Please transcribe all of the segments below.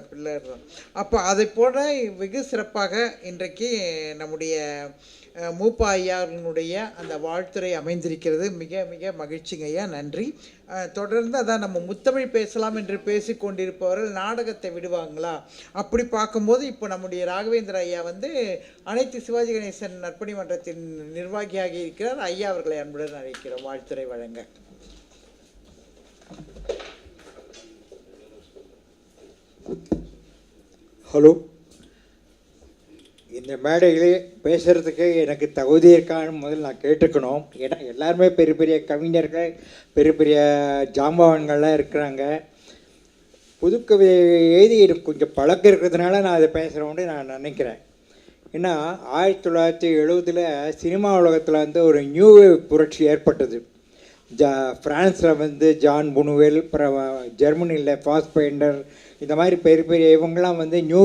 பிள்ளைர் தான். அப்போ அதை போல வெகு சிறப்பாக இன்றைக்கு நம்முடைய மூப்பா ஐயாவினுடைய அந்த வாழ்த்துறை அமைந்திருக்கிறது. மிக மிக மகிழ்ச்சிங்க ஐயா, நன்றி. தொடர்ந்து அதான் நம்ம முத்தமிழ் பேசலாம் என்று பேசி கொண்டிருப்பவர்கள் நாடகத்தை விடுவாங்களா? அப்படி பார்க்கும்போது இப்போ நம்முடைய ராகவேந்திர ஐயா வந்து அனைத்து சிவாஜி கணேசன் நற்பணி மன்றத்தின் நிர்வாகியாக இருக்கிறார். ஐயா அவர்களை அன்புடன் அழைக்கிறோம் வாழ்த்துறை வழங்க. ஹலோ, இந்த மேடையிலே பேசுகிறதுக்கு எனக்கு தகுதி இருக்கான்னு முதல்ல நான் கேட்டுக்கணும். ஏன்னா எல்லாருமே பெரிய பெரிய கவிஞர்கள், பெரிய பெரிய ஜாம்பவான்கள்லாம் இருக்கிறாங்க. புதுக்கவிதை எழுதி எனக்கு கொஞ்சம் பழக்கம் இருக்கிறதுனால நான் அதை பேசுகிறோன்னு நான் நினைக்கிறேன். ஏன்னா 1970 சினிமா உலகத்தில் வந்து ஒரு நியூ வேவ் புரட்சி ஏற்பட்டது. ஃப்ரான்ஸில் வந்து ஜான் புனுவெல், அப்புறம் ஜெர்மனியில் ஃபாஸ்பைண்டர், இந்த மாதிரி பெரிய பெரிய இவங்கெல்லாம் வந்து நியூ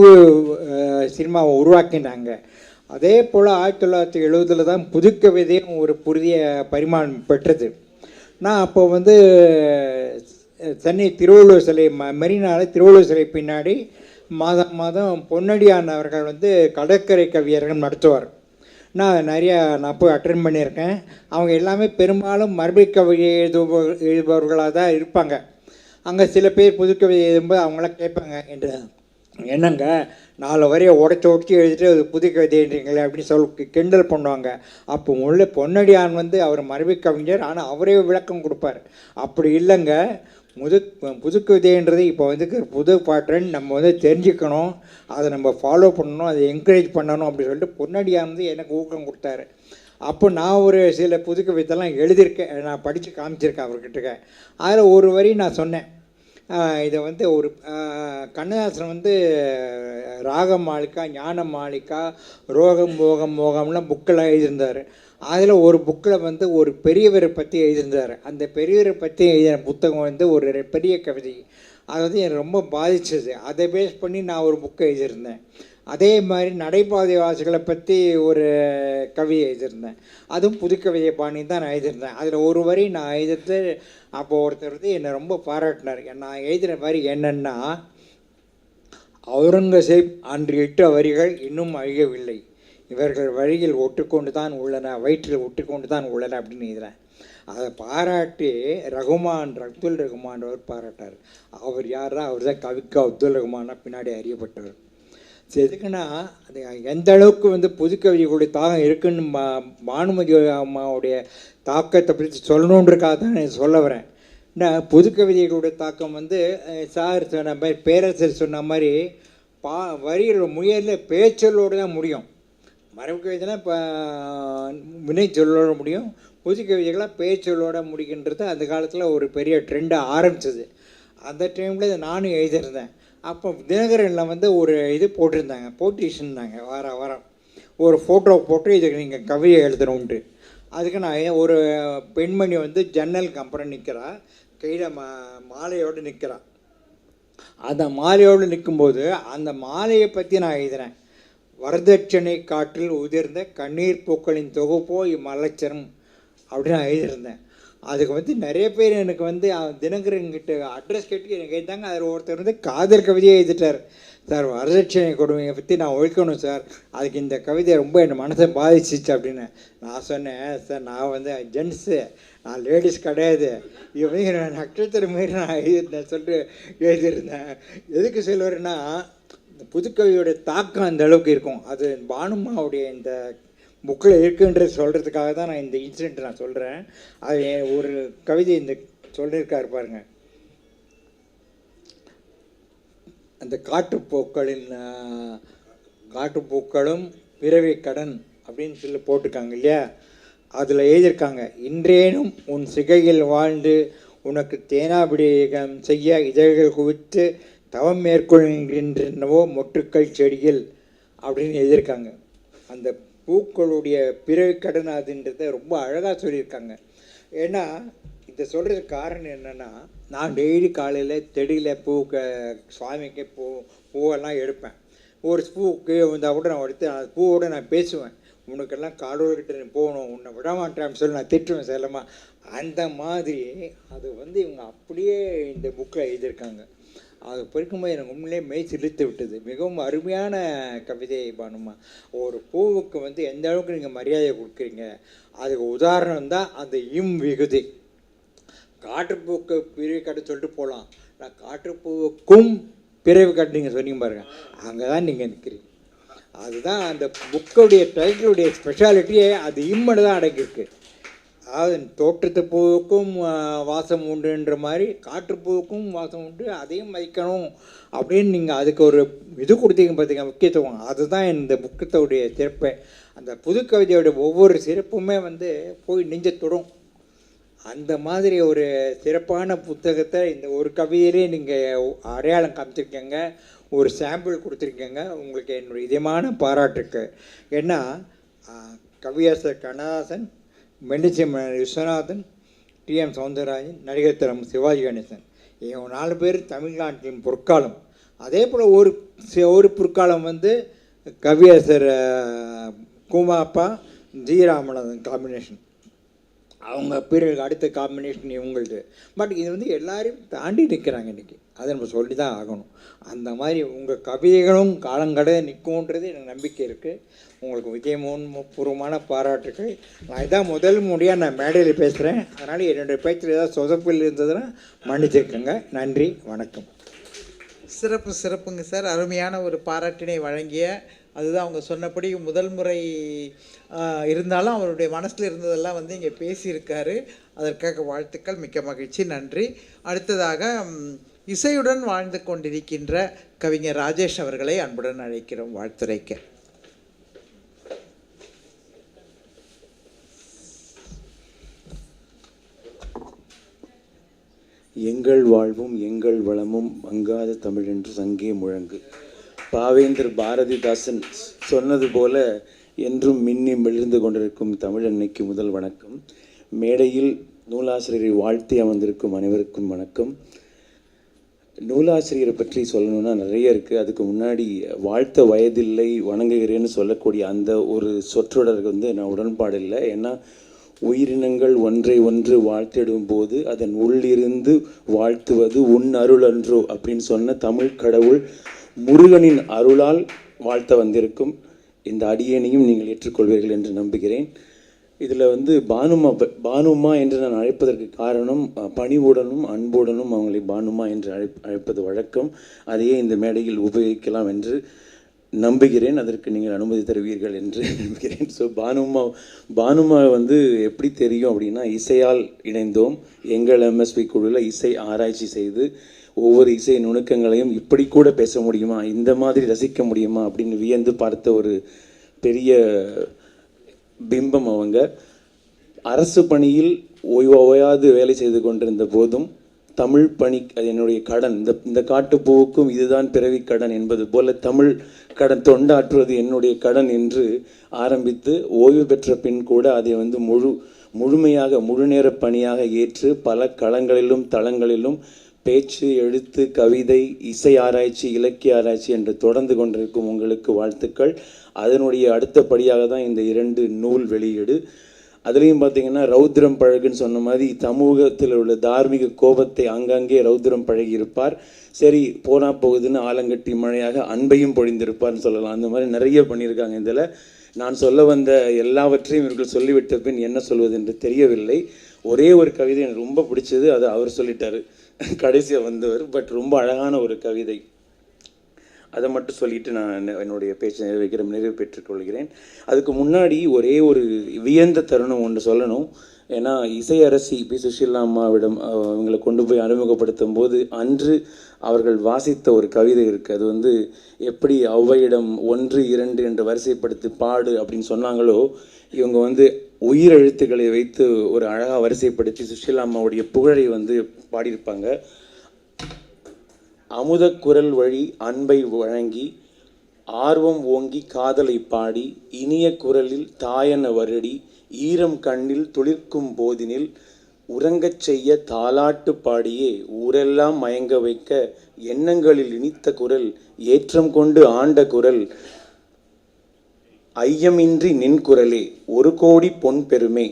சினிமாவை உருவாக்கினாங்க. அதே போல் 1970 தான் புதுக்கவிதையும் ஒரு புதிய பரிமாணம் பெற்றது. நான் அப்போ வந்து சென்னை திருவள்ளுவர் சிலை மெரினாவில் திருவள்ளுவர் சிலை பின்னாடி மாதம் மாதம் பொன்னடியான் அவர்கள் வந்து கடற்கரை கவியர்கள் நடத்துவார். நான் நான் போய் அட்டென்ட் பண்ணியிருக்கேன். அவங்க எல்லாமே பெரும்பாலும் மரபு கவிதை எழுதுபவர்களாக தான் இருப்பாங்க. அங்கே சில பேர் புதுக்கவிதை எழுதும்போது அவங்களாம் கேட்பாங்க, என்று என்னங்க 4 வரையை உடச்சி எழுதிட்டு அது புதுக்கவிதைன்றீங்களே அப்படின்னு கிண்டல் பண்ணுவாங்க. அப்போ உள்ள பொன்னடியான் வந்து அவர் மரபு கவிஞர், ஆனால் அவரே விளக்கம் கொடுப்பார். அப்படி இல்லைங்க, புதுக்கவிதைன்றது இப்போ வந்து புது பாட்டுன்னு நம்ம வந்து தெரிஞ்சுக்கணும், அதை நம்ம ஃபாலோ பண்ணணும், அதை என்கரேஜ் பண்ணணும் அப்படின்னு சொல்லிட்டு பொன்னடியான் வந்து எனக்கு ஊக்கம் கொடுத்தாரு. அப்போ நான் ஒரு சில புதுக்கவிதைலாம் எழுதியிருக்கேன், நான் படித்து காமிச்சிருக்கேன் அவர்கிட்ட. அதில் ஒரு வரி நான் சொன்னேன். இதை வந்து ஒரு கண்ணதாசன் வந்து ராக மாளிகா, ஞான மாளிகா, ரோகம் போகம் மோகம்லாம் புக்கெல்லாம் எழுதியிருந்தார். அதில் ஒரு புக்கில் வந்து ஒரு பெரியவரை பற்றி எழுதியிருந்தார். அந்த பெரியவரை பற்றி எழுதின புத்தகம் வந்து ஒரு பெரிய கவிதை. அது வந்து எனக்கு ரொம்ப பாதிச்சது. அதை பேஸ் பண்ணி நான் ஒரு புக்கை எழுதியிருந்தேன். அதே மாதிரி நடைபாதை வாசிகளை பற்றி ஒரு கவிதை எழுதியிருந்தேன். அதுவும் புதுக்கவிதை பாணி தான் நான் எழுதியிருந்தேன். அதில் ஒரு வரி நான் எழுதிட்டு அப்போது ஒருத்தர் வந்து என்னை ரொம்ப பாராட்டினார். நான் எழுதின வரி என்னென்னா, அவுரங்கசீப் அன்று இட்ட வரிகள் இன்னும் அழியவில்லை, இவர்கள் வழியில் ஒட்டுக்கொண்டு தான் உள்ளன, வயிற்றில் ஒட்டுக்கொண்டு தான் உள்ளன அப்படின்னு எழுதுகிறேன். அதை பாராட்டி அப்துல் ரகுமான்றவர் பாராட்டார். அவர் யாரா? அவர் தான் கவிக்கு அப்துல் ரகுமானா பின்னாடி அறியப்பட்டவர். சரி, எதுக்குன்னா அது எந்த அளவுக்கு வந்து புதுக்கவிதைகளுடைய தாக்கம் இருக்குன்னு பானுமதி அம்மாவுடைய தாக்கத்தை பற்றி சொல்லணுன்றக்காக தான் நான் சொல்ல வரேன். புதுக்கவிதைகளுடைய தாக்கம் வந்து சார் சொன்ன மாதிரி, பேரரசர் சொன்ன மாதிரி வரிகள் முயலில் பேச்சொல்லோடு தான் முடியும். மரபு கவிதைனா இப்போ வினை சொல்லோட முடியும், புதுக்கவிதைகளாக பேச்சொல்லோட முடிக்கின்றது அந்த காலத்தில் ஒரு பெரிய ட்ரெண்டாக ஆரம்பிச்சது. அந்த டைமில் நானும் எழுதியிருந்தேன். அப்போ தினகரனில் வந்து ஒரு இது போட்டிருந்தாங்க, போட்டிஷன்னாங்க, வாரம் ஒரு ஃபோட்டோ போட்டு இதுக்கு நீங்கள் கவிதை எழுதணுன்ட்டு. அதுக்கு நான் ஒரு பெண்மணி வந்து ஜன்னலுக்கு அப்புறம் நிற்கிறா, கையில் மாலையோடு நிற்கிறா. அந்த மாலையோடு நிற்கும்போது அந்த மாலையை பற்றி நான் எழுதுகிறேன். வரதட்சணை காற்றில் உதிர்ந்த கண்ணீர் பூக்களின் தொகுப்போ இம்மலைச்சரம் அப்படின்னு நான் எழுதியிருந்தேன். அதுக்கு வந்து நிறைய பேர் எனக்கு வந்து தினகரன்கிட்ட அட்ரஸ் கேட்டு எனக்கு கேட்டாங்க. அதில் ஒருத்தர் வந்து காதல் கவிதையை எழுதிட்டார். சார், வரதட்சணை கொடுமையை பற்றி நான் ஒழிக்கணும் சார், அதுக்கு இந்த கவிதை ரொம்ப என் மனசை பாதிச்சிச்சு அப்படின்னு. நான் சொன்னேன், சார் நான் வந்து ஜென்ஸு, நான் லேடிஸ் கிடையாது, இவங்க நட்சத்திரம் மாரி நான் எழுதிருந்தேன் சொல்லிட்டு எழுதியிருந்தேன். எதுக்கு சொல்லுவேன்னா, இந்த புதுக்கவியோடைய தாக்கம் அந்த அளவுக்கு இருக்கும். அது பானுமாவுடைய இந்த புக்கில் இருக்குன்றது சொல்கிறதுக்காக தான் நான் இந்த இன்சிடெண்ட் நான் சொல்கிறேன். அது ஒரு கவிதை இந்த சொல்லியிருக்காரு பாருங்க, அந்த காட்டுப்பூக்களும் பிறவி கடன் அப்படின்னு சொல்லி போட்டிருக்காங்க இல்லையா. அதில் எழுதியிருக்காங்க, இன்றேனும் உன் சிகையில் வாழ்ந்து உனக்கு தேனாபிடேகம் செய்ய இதழ்கள் குவித்து தவம் மேற்கொள்கின்றனவோ மொட்டுக்கள் செடியில் அப்படின்னு எழுதியிருக்காங்க. அந்த பூக்களுடைய பிறவி கடன் அதுன்றதை ரொம்ப அழகாக சொல்லியிருக்காங்க. ஏன்னா இதை சொல்கிறதுக்கு காரணம் என்னென்னா, நான் டெய்லி காலையில் செடியில் சுவாமிக்கு பூவெல்லாம் எடுப்பேன். ஒரு பூவுக்கு வந்தால் கூட நான் எடுத்து அந்த பூவோடு நான் பேசுவேன். உனக்கெல்லாம் கடவுள்கிட்ட நீ போகணும், உன்னை விடமாட்டேன்னு சொல்லி நான் திட்டுவேன் செல்லமாக. அந்த மாதிரி அது வந்து இவங்க அப்படியே இந்த புக்கில் எழுதியிருக்காங்க. அது படிக்கும்போது எனக்கு உண்மையிலே மெய் சிலிர்த்து விட்டது. மிகவும் அருமையான கவிதை பானுமா. ஒரு பூவுக்கு வந்து எந்த அளவுக்கு நீங்கள் மரியாதை கொடுக்குறீங்க, அதுக்கு உதாரணம் தான் அந்த விகுதி. காற்றுப்பூக்கு பிரிவு காட்டு சொல்லிட்டு போகலாம், நான் காற்றுப்பூவுக்கும் பிறவி காட்டு நீங்கள் சொன்னீங்க பாருங்கள், அங்கே தான் நீங்கள் நிற்கிறீங்க. அதுதான் அந்த புக்கோடைய டைட்டிலுடைய ஸ்பெஷாலிட்டியே அது இம்மனு தான் அடங்கியிருக்கு. அதாவது தோற்றத்து பூவுக்கும் வாசம் உண்டுன்ற மாதிரி காற்றுப்பூவுக்கும் வாசம் உண்டு, அதையும் மதிக்கணும் அப்படின்னு நீங்கள் அதுக்கு ஒரு இது கொடுத்தீங்க பார்த்தீங்க, முக்கியத்துவம். அதுதான் இந்த புக்கத்தோடைய சிறப்பு. அந்த புது கவிதையோடைய ஒவ்வொரு சிறப்புமே வந்து போய் நெஞ்சத்தொடும். அந்த மாதிரி ஒரு சிறப்பான புத்தகத்தை இந்த ஒரு கவிதையிலே நீங்கள் அடையாளம் காமிச்சிருக்கீங்க, ஒரு சாம்பிள் கொடுத்துருக்கீங்க. உங்களுக்கு என்னுடைய இதயமான பாராட்டுக்கு. ஏன்னா கவியரசர் கண்ணதாசன், மெல்லிசைமன்னன் விஸ்வநாதன், டிஎம் சௌந்தரராஜன், நடிகர் திரு சிவாஜி கணேசன், இவங்க 4 பேர் தமிழ்நாட்டின் பொற்காலம். அதே போல் ஒரு பொற்காலம் வந்து கவியரசர் கூமாப்பா, ஜி ராமநாதன் காம்பினேஷன். அவங்க பீரியடுக்கு அடுத்த காம்பினேஷன் இவங்களது. பட் இது வந்து எல்லாரையும் தாண்டி நிற்கிறாங்க இன்றைக்கி. அதை நம்ம சொல்லி தான் ஆகணும். அந்த மாதிரி உங்கள் கவிதைகளும் காலங்கடை நிற்கும்ன்றது எனக்கு நம்பிக்கை இருக்குது. உங்களுக்கு விஜயபூர்வமான பாராட்டுகள். நான் இதான் முதல் முறையாக நான் மேடையில் பேசுகிறேன். அதனால் என்னுடைய பேச்சில் ஏதாவது சொதப்பில் இருந்ததுன்னா மன்னிச்சிருக்கேங்க. நன்றி, வணக்கம். சிறப்புங்க சார். அருமையான ஒரு பாராட்டினை வழங்கிய, அதுதான் அவங்க சொன்னபடி முதல் முறை இருந்தாலும் அவருடைய மனசில் இருந்ததெல்லாம் வந்து இங்கே பேசியிருக்காரு. அதற்காக வாழ்த்துக்கள், மிக்க மகிழ்ச்சி, நன்றி. அடுத்ததாக இசையுடன் வாழ்ந்து கொண்டிருக்கின்ற கவிஞர் ராஜேஷ் அவர்களை அன்புடன் அழைக்கிறோம் வாழ்த்துரைக்க. எங்கள் வாழ்வும் எங்கள் வளமும் மங்காத தமிழ் என்று சங்கே முழங்கு. பாவேந்தர் பாரதிதாசன் சொன்னது போல என்றும் மின்னி மெளிர்ந்து கொண்டிருக்கும் தமிழ் அன்னைக்கு முதல் வணக்கம். மேடையில் நூலாசிரியரை வாழ்த்தி அமர்ந்திருக்கும் அனைவருக்கும் வணக்கம். நூலாசிரியரை பற்றி சொல்லணும்னா நிறைய இருக்குது. அதுக்கு முன்னாடி வாழ்த்த வயதில்லை வணங்குகிறேன்னு சொல்லக்கூடிய அந்த ஒரு சொற்றொடருக்கு வந்து நான் உடன்பாடு இல்லை. ஏன்னா உயிரினங்கள் ஒன்றை ஒன்று வாழ்த்திடும் போது அதன் உள்ளிருந்து வாழ்த்துவது உன் அருள் அன்றோ அப்படின்னு சொன்ன தமிழ் கடவுள் முருகனின் அருளால் வாழ்த்த வந்திருக்கும் இந்த அடியேனையும் நீங்கள் ஏற்றுக்கொள்வீர்கள் என்று நம்புகிறேன். இதில் வந்து பானுமா என்று நான் அழைப்பதற்கு காரணம் பணிவுடனும் அன்புடனும் அவங்களை பானுமா என்று அழைப்பது வழக்கம். அதையே இந்த மேடையில் உபயோகிக்கலாம் என்று நம்புகிறேன். அதற்கு நீங்கள் அனுமதி தருவீர்கள் என்று நம்புகிறேன். ஸோ பானுமா வந்து எப்படி தெரியும் அப்படின்னா, இசையால் இணைந்தோம். எங்கள் எம்எஸ்பி குழுவில் இசை ஆராய்ச்சி செய்து ஒவ்வொரு இசை நுணுக்கங்களையும் இப்படி கூட பேச முடியுமா, இந்த மாதிரி ரசிக்க முடியுமா அப்படின்னு வியந்து பார்த்த ஒரு பெரிய பிம்பம் அவங்க. அரசு பணியில் ஓயாது வேலை செய்து கொண்டிருந்த போதும் தமிழ் பணி அது என்னுடைய கடன், இந்த காட்டுப்பூவுக்கும் இதுதான் பிறவி கடன் என்பது போல தமிழ் கடன் தொண்டாற்றுவது என்னுடைய கடன் என்று ஆரம்பித்து ஓய்வு பெற்ற பின் கூட அதை வந்து முழுமையாக முழுநேர பணியாக ஏற்று பல களங்களிலும் தளங்களிலும் பேச்சு, எழுத்து, கவிதை, இசை ஆராய்ச்சி, இலக்கிய ஆராய்ச்சி என்று தொடர்ந்து கொண்டிருக்கும் உங்களுக்கு வாழ்த்துக்கள். அதனுடைய அடுத்தபடியாக தான் இந்த 2 நூல் வெளியீடு. அதுலேயும் பார்த்தீங்கன்னா ரௌத்ரம் பழகுன்னு சொன்ன மாதிரி சமூகத்தில் உள்ள தார்மீக கோபத்தை ஆங்காங்கே ரௌத்ரம் பழகி இருப்பார். சரி போனா போகுதுன்னு ஆலங்கட்டி மழையாக அன்பையும் பொழிந்திருப்பார்னு சொல்லலாம். அந்த மாதிரி நிறைய பண்ணியிருக்காங்க. இதில் நான் சொல்ல வந்த எல்லாவற்றையும் இவர்கள் சொல்லிவிட்ட பின் என்ன சொல்வது என்று தெரியவில்லை. ஒரே ஒரு கவிதை எனக்கு ரொம்ப பிடிச்சது, அது அவர் சொல்லிட்டாரு கடைசியாக வந்தவர். பட் ரொம்ப அழகான ஒரு கவிதை, அதை மட்டும் சொல்லிட்டு நான் என்னுடைய பேச்சை நிறைவு பெற்றுக்கொள்கிறேன். அதுக்கு முன்னாடி ஒரே ஒரு வியந்த தருணம் ஒன்று சொல்லணும். ஏன்னா இசையரசி பி சுஷீலா அம்மாவிடம் அவங்களை கொண்டு போய் அறிமுகப்படுத்தும் போது அன்று அவர்கள் வாசித்த ஒரு கவிதை இருக்குது. அது வந்து எப்படி ஔவையிடம் 1, 2 என்று வரிசைப்படுத்தி பாடு அப்படின்னு சொன்னாங்களோ, இவங்க வந்து உயிரெழுத்துக்களை வைத்து ஒரு அழகாக வரிசைப்படுத்தி சுஷீலா அம்மாவுடைய புகழை வந்து பாடியிருப்பாங்க. அமுத குரல் வழி அன்பை வழங்கி ஆர்வம் ஓங்கி காதலை பாடி இனிய குரலில் தாயன வருடி ஈரம் கண்ணில் துளிர்க்கும் போதினில் உறங்கச் செய்ய தாலாட்டு பாடியே ஊரெல்லாம் மயங்க வைக்க எண்ணங்களில் இனித்த குரல் ஏற்றம் கொண்டு ஆண்ட குரல் ஐயமின்றி நின் குரலே 1 கோடி பொன் பெருமே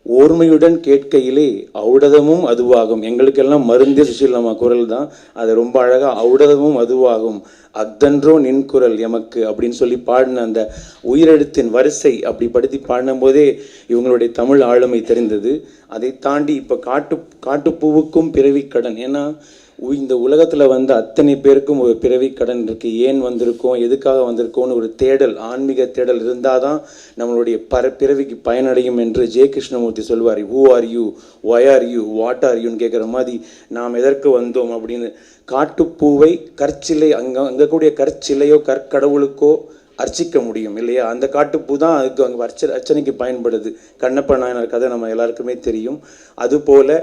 ஓர்மையுடன் கேட்கையிலே ஔடதமும் அதுவாகும். எங்களுக்கெல்லாம் மருந்தே சுஷீலம்மா குரல் தான், அது ரொம்ப அழகாக ஔடதமும் அதுவாகும் அக்தன்றோ நின் குரல் எமக்கு அப்படின்னு சொல்லி பாடின அந்த உயிரெழுத்தின் வரிசை அப்படி படுத்தி பாடின போதே இவங்களுடைய தமிழ் ஆளுமை தெரிந்தது. அதை தாண்டி இப்போ காட்டுப்பூவுக்கும் பிறவி கடன், ஏன்னா இந்த உலகத்தில் வந்து அத்தனை பேருக்கும் ஒரு பிறவி கடன் இருக்குது. ஏன் வந்திருக்கோம், எதுக்காக வந்திருக்கோன்னு ஒரு தேடல், ஆன்மீக தேடல் இருந்தால் தான் நம்மளுடைய பிறவிக்கு பயனடையும் என்று ஜெய கிருஷ்ணமூர்த்தி சொல்வார். Who are you, why are you, what are யூன்னு கேட்குற மாதிரி நாம் எதற்கு வந்தோம் அப்படின்னு. காட்டுப்பூவை கற்சிலை அங்கே கூடிய கற்சிலையோ கற்கடவுளுக்கோ அர்ச்சிக்க முடியும் இல்லையா? அந்த காட்டுப்பூ தான் அதுக்கு அங்கே அர்ச்சனைக்கு பயன்படுது. கண்ணப்ப நாயனார் கதை நம்ம எல்லாருக்குமே தெரியும். அதுபோல்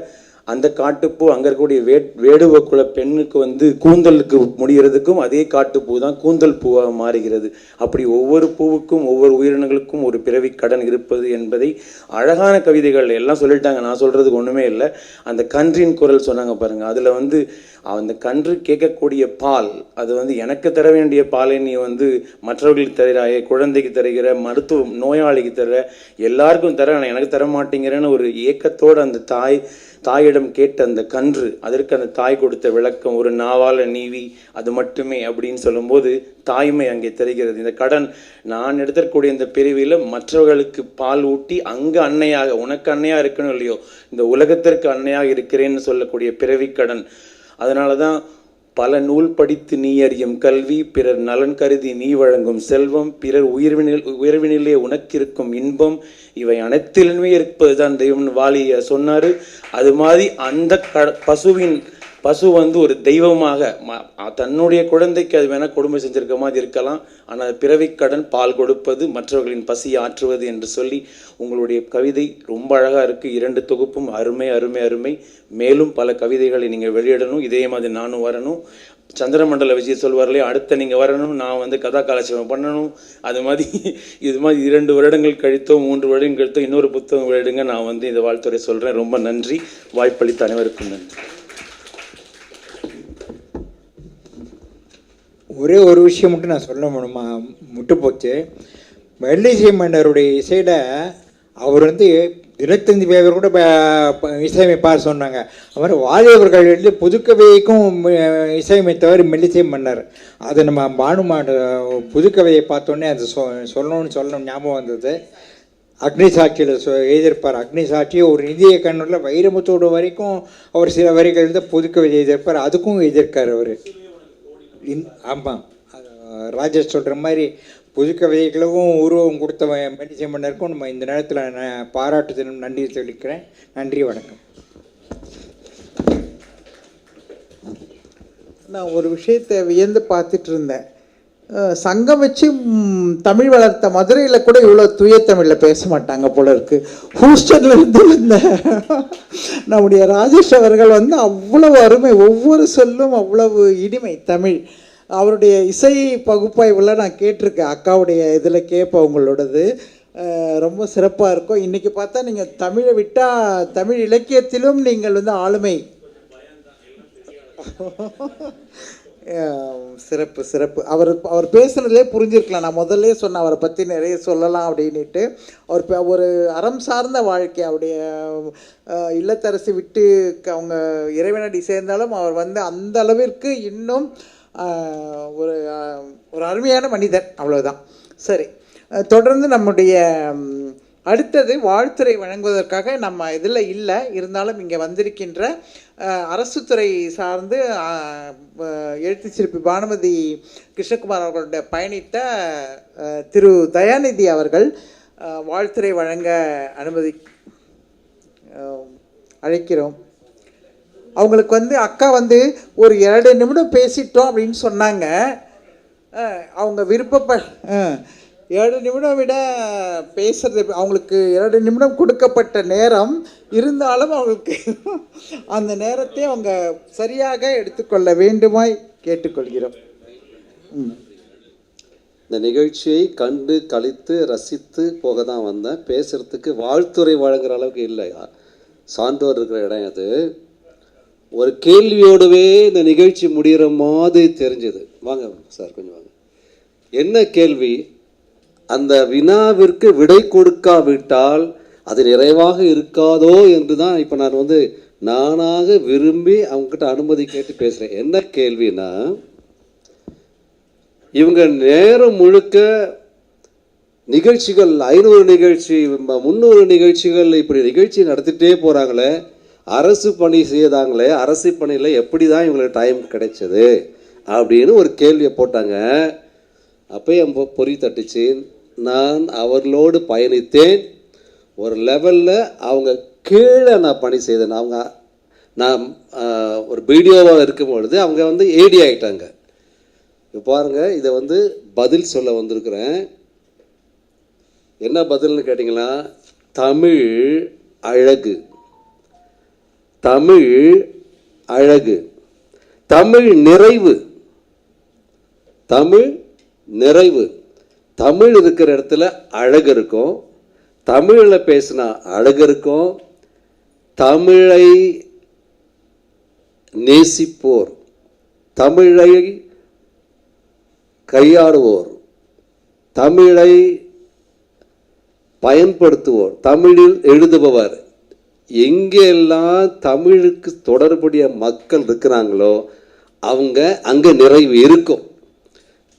அந்த காட்டுப்பூ அங்கே இருக்கக்கூடிய வேடுவ குல பெண்ணுக்கு வந்து கூந்தலுக்கு முடிகிறதுக்கும் அதே காட்டுப்பூ தான் கூந்தல் பூவாக மாறுகிறது. அப்படி ஒவ்வொரு பூவுக்கும் ஒவ்வொரு உயிரினங்களுக்கும் ஒரு பிறவி கடன் இருப்பது என்பதை அழகான கவிதைகள் எல்லாம் சொல்லிட்டாங்க. நான் சொல்கிறதுக்கு ஒன்றுமே இல்லை. அந்த கன்றின் குரல் சொன்னாங்க பாருங்கள், அதில் வந்து அந்த கன்று கேட்கக்கூடிய பால், அது வந்து எனக்கு தர வேண்டிய பாலை நீ வந்து மற்றவர்களுக்கு தருகிறாயே, குழந்தைக்கு தருகிற, மருத்துவ நோயாளிக்கு தர, எல்லாருக்கும் தர, எனக்கு தர மாட்டேங்கிறேன்னு ஒரு ஏக்கத்தோடு அந்த தாயிடம் கேட்ட அந்த கன்று, அதற்கு அந்த தாய் கொடுத்த விளக்கம் ஒரு நாவால நீவி அது மட்டுமே அப்படின்னு சொல்லும்போது தாய்மை அங்கே தெரிகிறது. இந்த கடன் நான் எடுத்துக்கூடிய இந்த பிரிவில் மற்றவர்களுக்கு பால் ஊட்டி அங்கே அன்னையாக, உனக்கு அன்னையாக இருக்கணும் இல்லையோ, இந்த உலகத்திற்கு அன்னையாக இருக்கிறேன்னு சொல்லக்கூடிய பிறவி கடன். அதனால தான் பல நூல் படித்து நீ அறியும் கல்வி, பிறர் நலன் கருதி நீ வழங்கும் செல்வம், பிறர் உயர்வினிலே உனக்கிருக்கும் இன்பம், இவை அனைத்திலுமே இருப்பது தான் தெய்வம்னு வாலி சொன்னார். அது மாதிரி அந்த பசு வந்து ஒரு தெய்வமாக தன்னுடைய குழந்தைக்கு அது வேணால் கொடுமை செஞ்சிருக்க மாதிரி இருக்கலாம், ஆனால் பிறவிக்கடன் பால் கொடுப்பது, மற்றவர்களின் பசியை ஆற்றுவது என்று சொல்லி உங்களுடைய கவிதை ரொம்ப அழகாக இருக்குது. 2 தொகுப்பும் அருமை அருமை அருமை. மேலும் பல கவிதைகளை நீங்கள் வெளியிடணும். இதே மாதிரி நானும் வரணும். சந்திரமண்டல விஜய் சொல்வார்களே, அடுத்த நீங்கள் வரணும், நான் வந்து கதா காலட்சேபம் பண்ணணும். அது மாதிரி இது மாதிரி 2 வருடங்கள் கழித்தோ 3 வருடங்கள் கழித்தோ இன்னொரு புத்தகம் வெளியிடுங்க. நான் வந்து இந்த வாழ்த்துறை சொல்கிறேன். ரொம்ப நன்றி. வாய்ப்பளித்த அனைவருக்கும் நன்றி. ஒரே ஒரு விஷயம் மட்டும் நான் சொல்ல முடியுமா, முட்டுப்போச்சு. மெல்லிசை மன்னருடைய இசையில் அவர் வந்து 25 பேர் கூட இசையமைப்பார் சொன்னாங்க. அவர் வாலியவர்கள் வந்து புதுக்கவிதைக்கும் இசையமைத்தவர் மெல்லிசை மன்னர். அது நம்ம பானுமாட புதுக்கவிதையை பார்த்தோன்னே அது சொல்லணும்னு ஞாபகம் வந்தது. அக்னி சாட்சியில் எழுதியிருப்பார். அக்னி சாட்சி ஒரு நிதிய கண்ணில் வைரமுத்தோடு வரைக்கும் அவர் சில வரிகள் எழுத புதுக்கவிதை எழுதியிருப்பார். அதுக்கும் எழுதியிருக்கார் அவர். ஆமாம், ராஜேஷ் சொல்கிற மாதிரி புதுக்கவிதைகளுக்கும் உருவம் கொடுத்த மெல்லிசை மன்னருக்கும் நம்ம இந்த நேரத்தில் நான் பாராட்டு தினம் நன்றி தெரிவிக்கிறேன். நன்றி, வணக்கம். நான் ஒரு விஷயத்தை வியந்து பார்த்துட்டு இருந்தேன். சங்கம் வச்சு தமிழ் வளர்த்த மதுரையில் கூட இவ்வளோ தூய தமிழில் பேச மாட்டாங்க போல இருக்குது. ஹூஸ்டனில் இருந்து வந்த நம்முடைய ராஜேஷ் அவர்கள் வந்து அவ்வளவு அருமை, ஒவ்வொரு சொல்லும் அவ்வளவு இனிமை தமிழ். அவருடைய இசை பகுப்பாய்வில் நான் கேட்டிருக்கேன், அக்காவுடைய இதில் கேட்பேன் உங்களோடது. ரொம்ப சிறப்பாக இருக்கும். இன்றைக்கி பார்த்தா நீங்கள் தமிழை விட்டால் தமிழ் இலக்கியத்திலும் நீங்கள் வந்து ஆளுமை. சிறப்பு சிறப்பு. அவர் பேசுனதுலே புரிஞ்சிருக்கலாம். நான் முதல்ல சொன்னேன் அவரை பற்றி நிறைய சொல்லலாம் அப்படின்ட்டு. அவர் ஒரு அறம் சார்ந்த வாழ்க்கை, அவருடைய இல்லத்தரசி விட்டு அவங்க இறைவனடி சேர்ந்தாலும் அவர் வந்து அந்த அளவிற்கு இன்னும் ஒரு அருமையான மனிதன், அவ்வளோதான். சரி, தொடர்ந்து நம்முடைய அடுத்தது வாழ்த்துறை வழங்குவதற்காக நம்ம இதில் இல்லை, இருந்தாலும் இங்கே வந்திருக்கின்ற அரசு துறை சார்ந்து எழுத்து சிற்பி பானுமதி கிருஷ்ணகுமார் அவர்களுடைய பயணித்த திரு தயாநிதி அவர்கள் வாழ்த்துறை வழங்க அழைக்கிறோம். அவங்களுக்கு வந்து அக்கா வந்து ஒரு 2 நிமிடம் பேசிட்டோம் அப்படின்னு சொன்னாங்க. அவங்க 7 நிமிடம் விட பேசுறது அவங்களுக்கு 2 நிமிடம் கொடுக்கப்பட்ட நேரம் இருந்தாலும் அவங்களுக்கு அந்த நேரத்தை அவங்க சரியாக எடுத்துக்கொள்ள வேண்டுமாய் கேட்டுக்கொள்கிறோம். இந்த நிகழ்ச்சியை கண்டு கழித்து ரசித்து போக தான் வந்தேன். பேசுகிறதுக்கு வாழ்த்துறை வழங்குற அளவுக்கு இல்லை, சான்றோர் இருக்கிற இடம் அது. ஒரு கேள்வியோடவே இந்த நிகழ்ச்சி முடிகிற மாதிரி தெரிஞ்சது. வாங்க சார், கொஞ்சம் வாங்க. என்ன கேள்வி? அந்த வினாவிற்கு விடை கொடுக்காவிட்டால் அது நிறைவாக இருக்காதோ என்று தான் இப்போ நான் வந்து நானாக விரும்பி அவங்ககிட்ட அனுமதி கேட்டு பேசுகிறேன். என்ன கேள்வின்னா, இவங்க நேரம் முழுக்க நிகழ்ச்சிகள் 500 நிகழ்ச்சி 300 நிகழ்ச்சிகள் இப்படி நிகழ்ச்சி நடத்திட்டே போகிறாங்களே, அரசு பணி செய்தாங்களே, அரசு பணியில் எப்படி தான் இவங்களுக்கு டைம் கிடைச்சது அப்படின்னு ஒரு கேள்வியை போட்டாங்க. அப்போ என் பொறி தட்டுச்சு. நான் அவர்களோடு பயணித்தேன். ஒரு லெவலில் அவங்க கீழே நான் பணி செய்தேன். நான் ஒரு வீடியோவாக இருக்கும் பொழுது அவங்க வந்து ஏடி ஆகிட்டாங்க. இப்போ பாருங்கள், இதை வந்து பதில் சொல்ல வந்திருக்கிறேன். என்ன பதில்னு கேட்டிங்கன்னா, தமிழ் அழகு, தமிழ் அழகு, தமிழ் நிறைவு, தமிழ் நிறைவு. தமிழ் இருக்கிற இடத்துல அழகு இருக்கும், தமிழில் பேசினா அழகு இருக்கும். தமிழை நேசிப்போர், தமிழை கையாடுவோர், தமிழை பயன்படுத்துவோர், தமிழில் எழுதுபவர், எங்கெல்லாம் தமிழுக்கு தொடர்புடைய மக்கள் இருக்கிறாங்களோ அவங்க அங்கே நிறைவு இருக்கும்.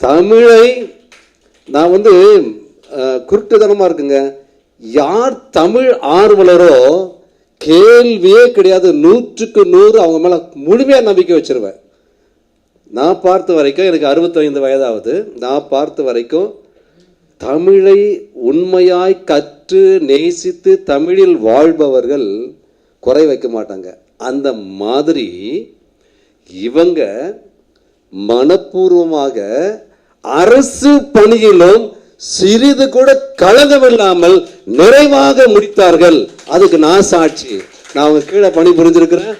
தமிழை நான் வந்து குருட்டுத்தனமாக இருக்குங்க, யார் தமிழ் ஆர்வலரோ கேள்வியே கிடையாது, 100க்கு 100 அவங்க மேலே முழுமையாக நம்பிக்கை வச்சிருவேன். நான் பார்த்த வரைக்கும், எனக்கு 65 வயதாகுது, நான் பார்த்த வரைக்கும் தமிழை உண்மையாய் கற்று நேசித்து தமிழில் வாழ்பவர்கள் குறை வைக்க மாட்டாங்க. அந்த மாதிரி இவங்க மனப்பூர்வமாக அரசு பணியிலும் சிறிது கூட கலகமில்லாமல் நிறைவாக முடித்தார்கள். அதுக்கு நான் சாட்சி. நான் அவங்க கீழே பணி புரிஞ்சிருக்கிறேன்.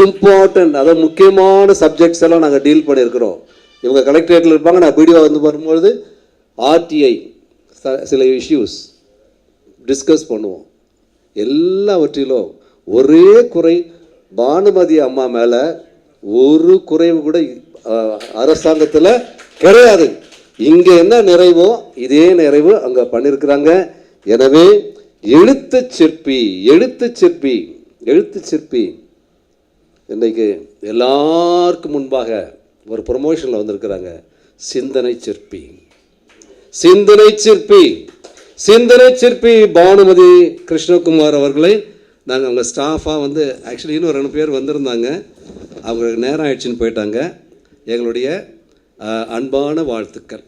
இம்பார்ட்டன்ட், அதாவது முக்கியமான சப்ஜெக்ட்ஸ் எல்லாம் நாங்கள் டீல் பண்ணியிருக்கிறோம். இவங்க கலெக்டரேட்டில் இருப்பாங்க, நான் வீடியோ வந்து வரும்பொழுது ஆர்டிஐ சில இஷ்யூஸ் டிஸ்கஸ் பண்ணுவோம். எல்லாவற்றிலும் ஒரே குறை, பானுமதி அம்மா மேலே ஒரு குறைவு கூட அரசாங்கத்தில் கிடையாது. இங்கே என்ன நிறைவோ இதே நிறைவு அங்கே பண்ணியிருக்கிறாங்க. எனவே எழுத்து சிற்பி, எழுத்து சிற்பி, எழுத்து சிற்பி இன்றைக்கு எல்லாருக்கும் முன்பாக ஒரு ப்ரொமோஷனில் வந்திருக்கிறாங்க. சிந்தனை சிற்பி, சிந்தனை சிற்பி, சிந்தனை சிற்பி பானுமதி கிருஷ்ணகுமார் அவர்களை நாங்கள் அவங்க ஸ்டாஃபாக வந்து, ஆக்சுவலி இன்னும் 2 பேர் வந்திருந்தாங்க, அவங்களுக்கு நேரம் ஆயிடுச்சுன்னு போயிட்டாங்க. எங்களுடைய அன்பான வாழ்த்துக்கள்.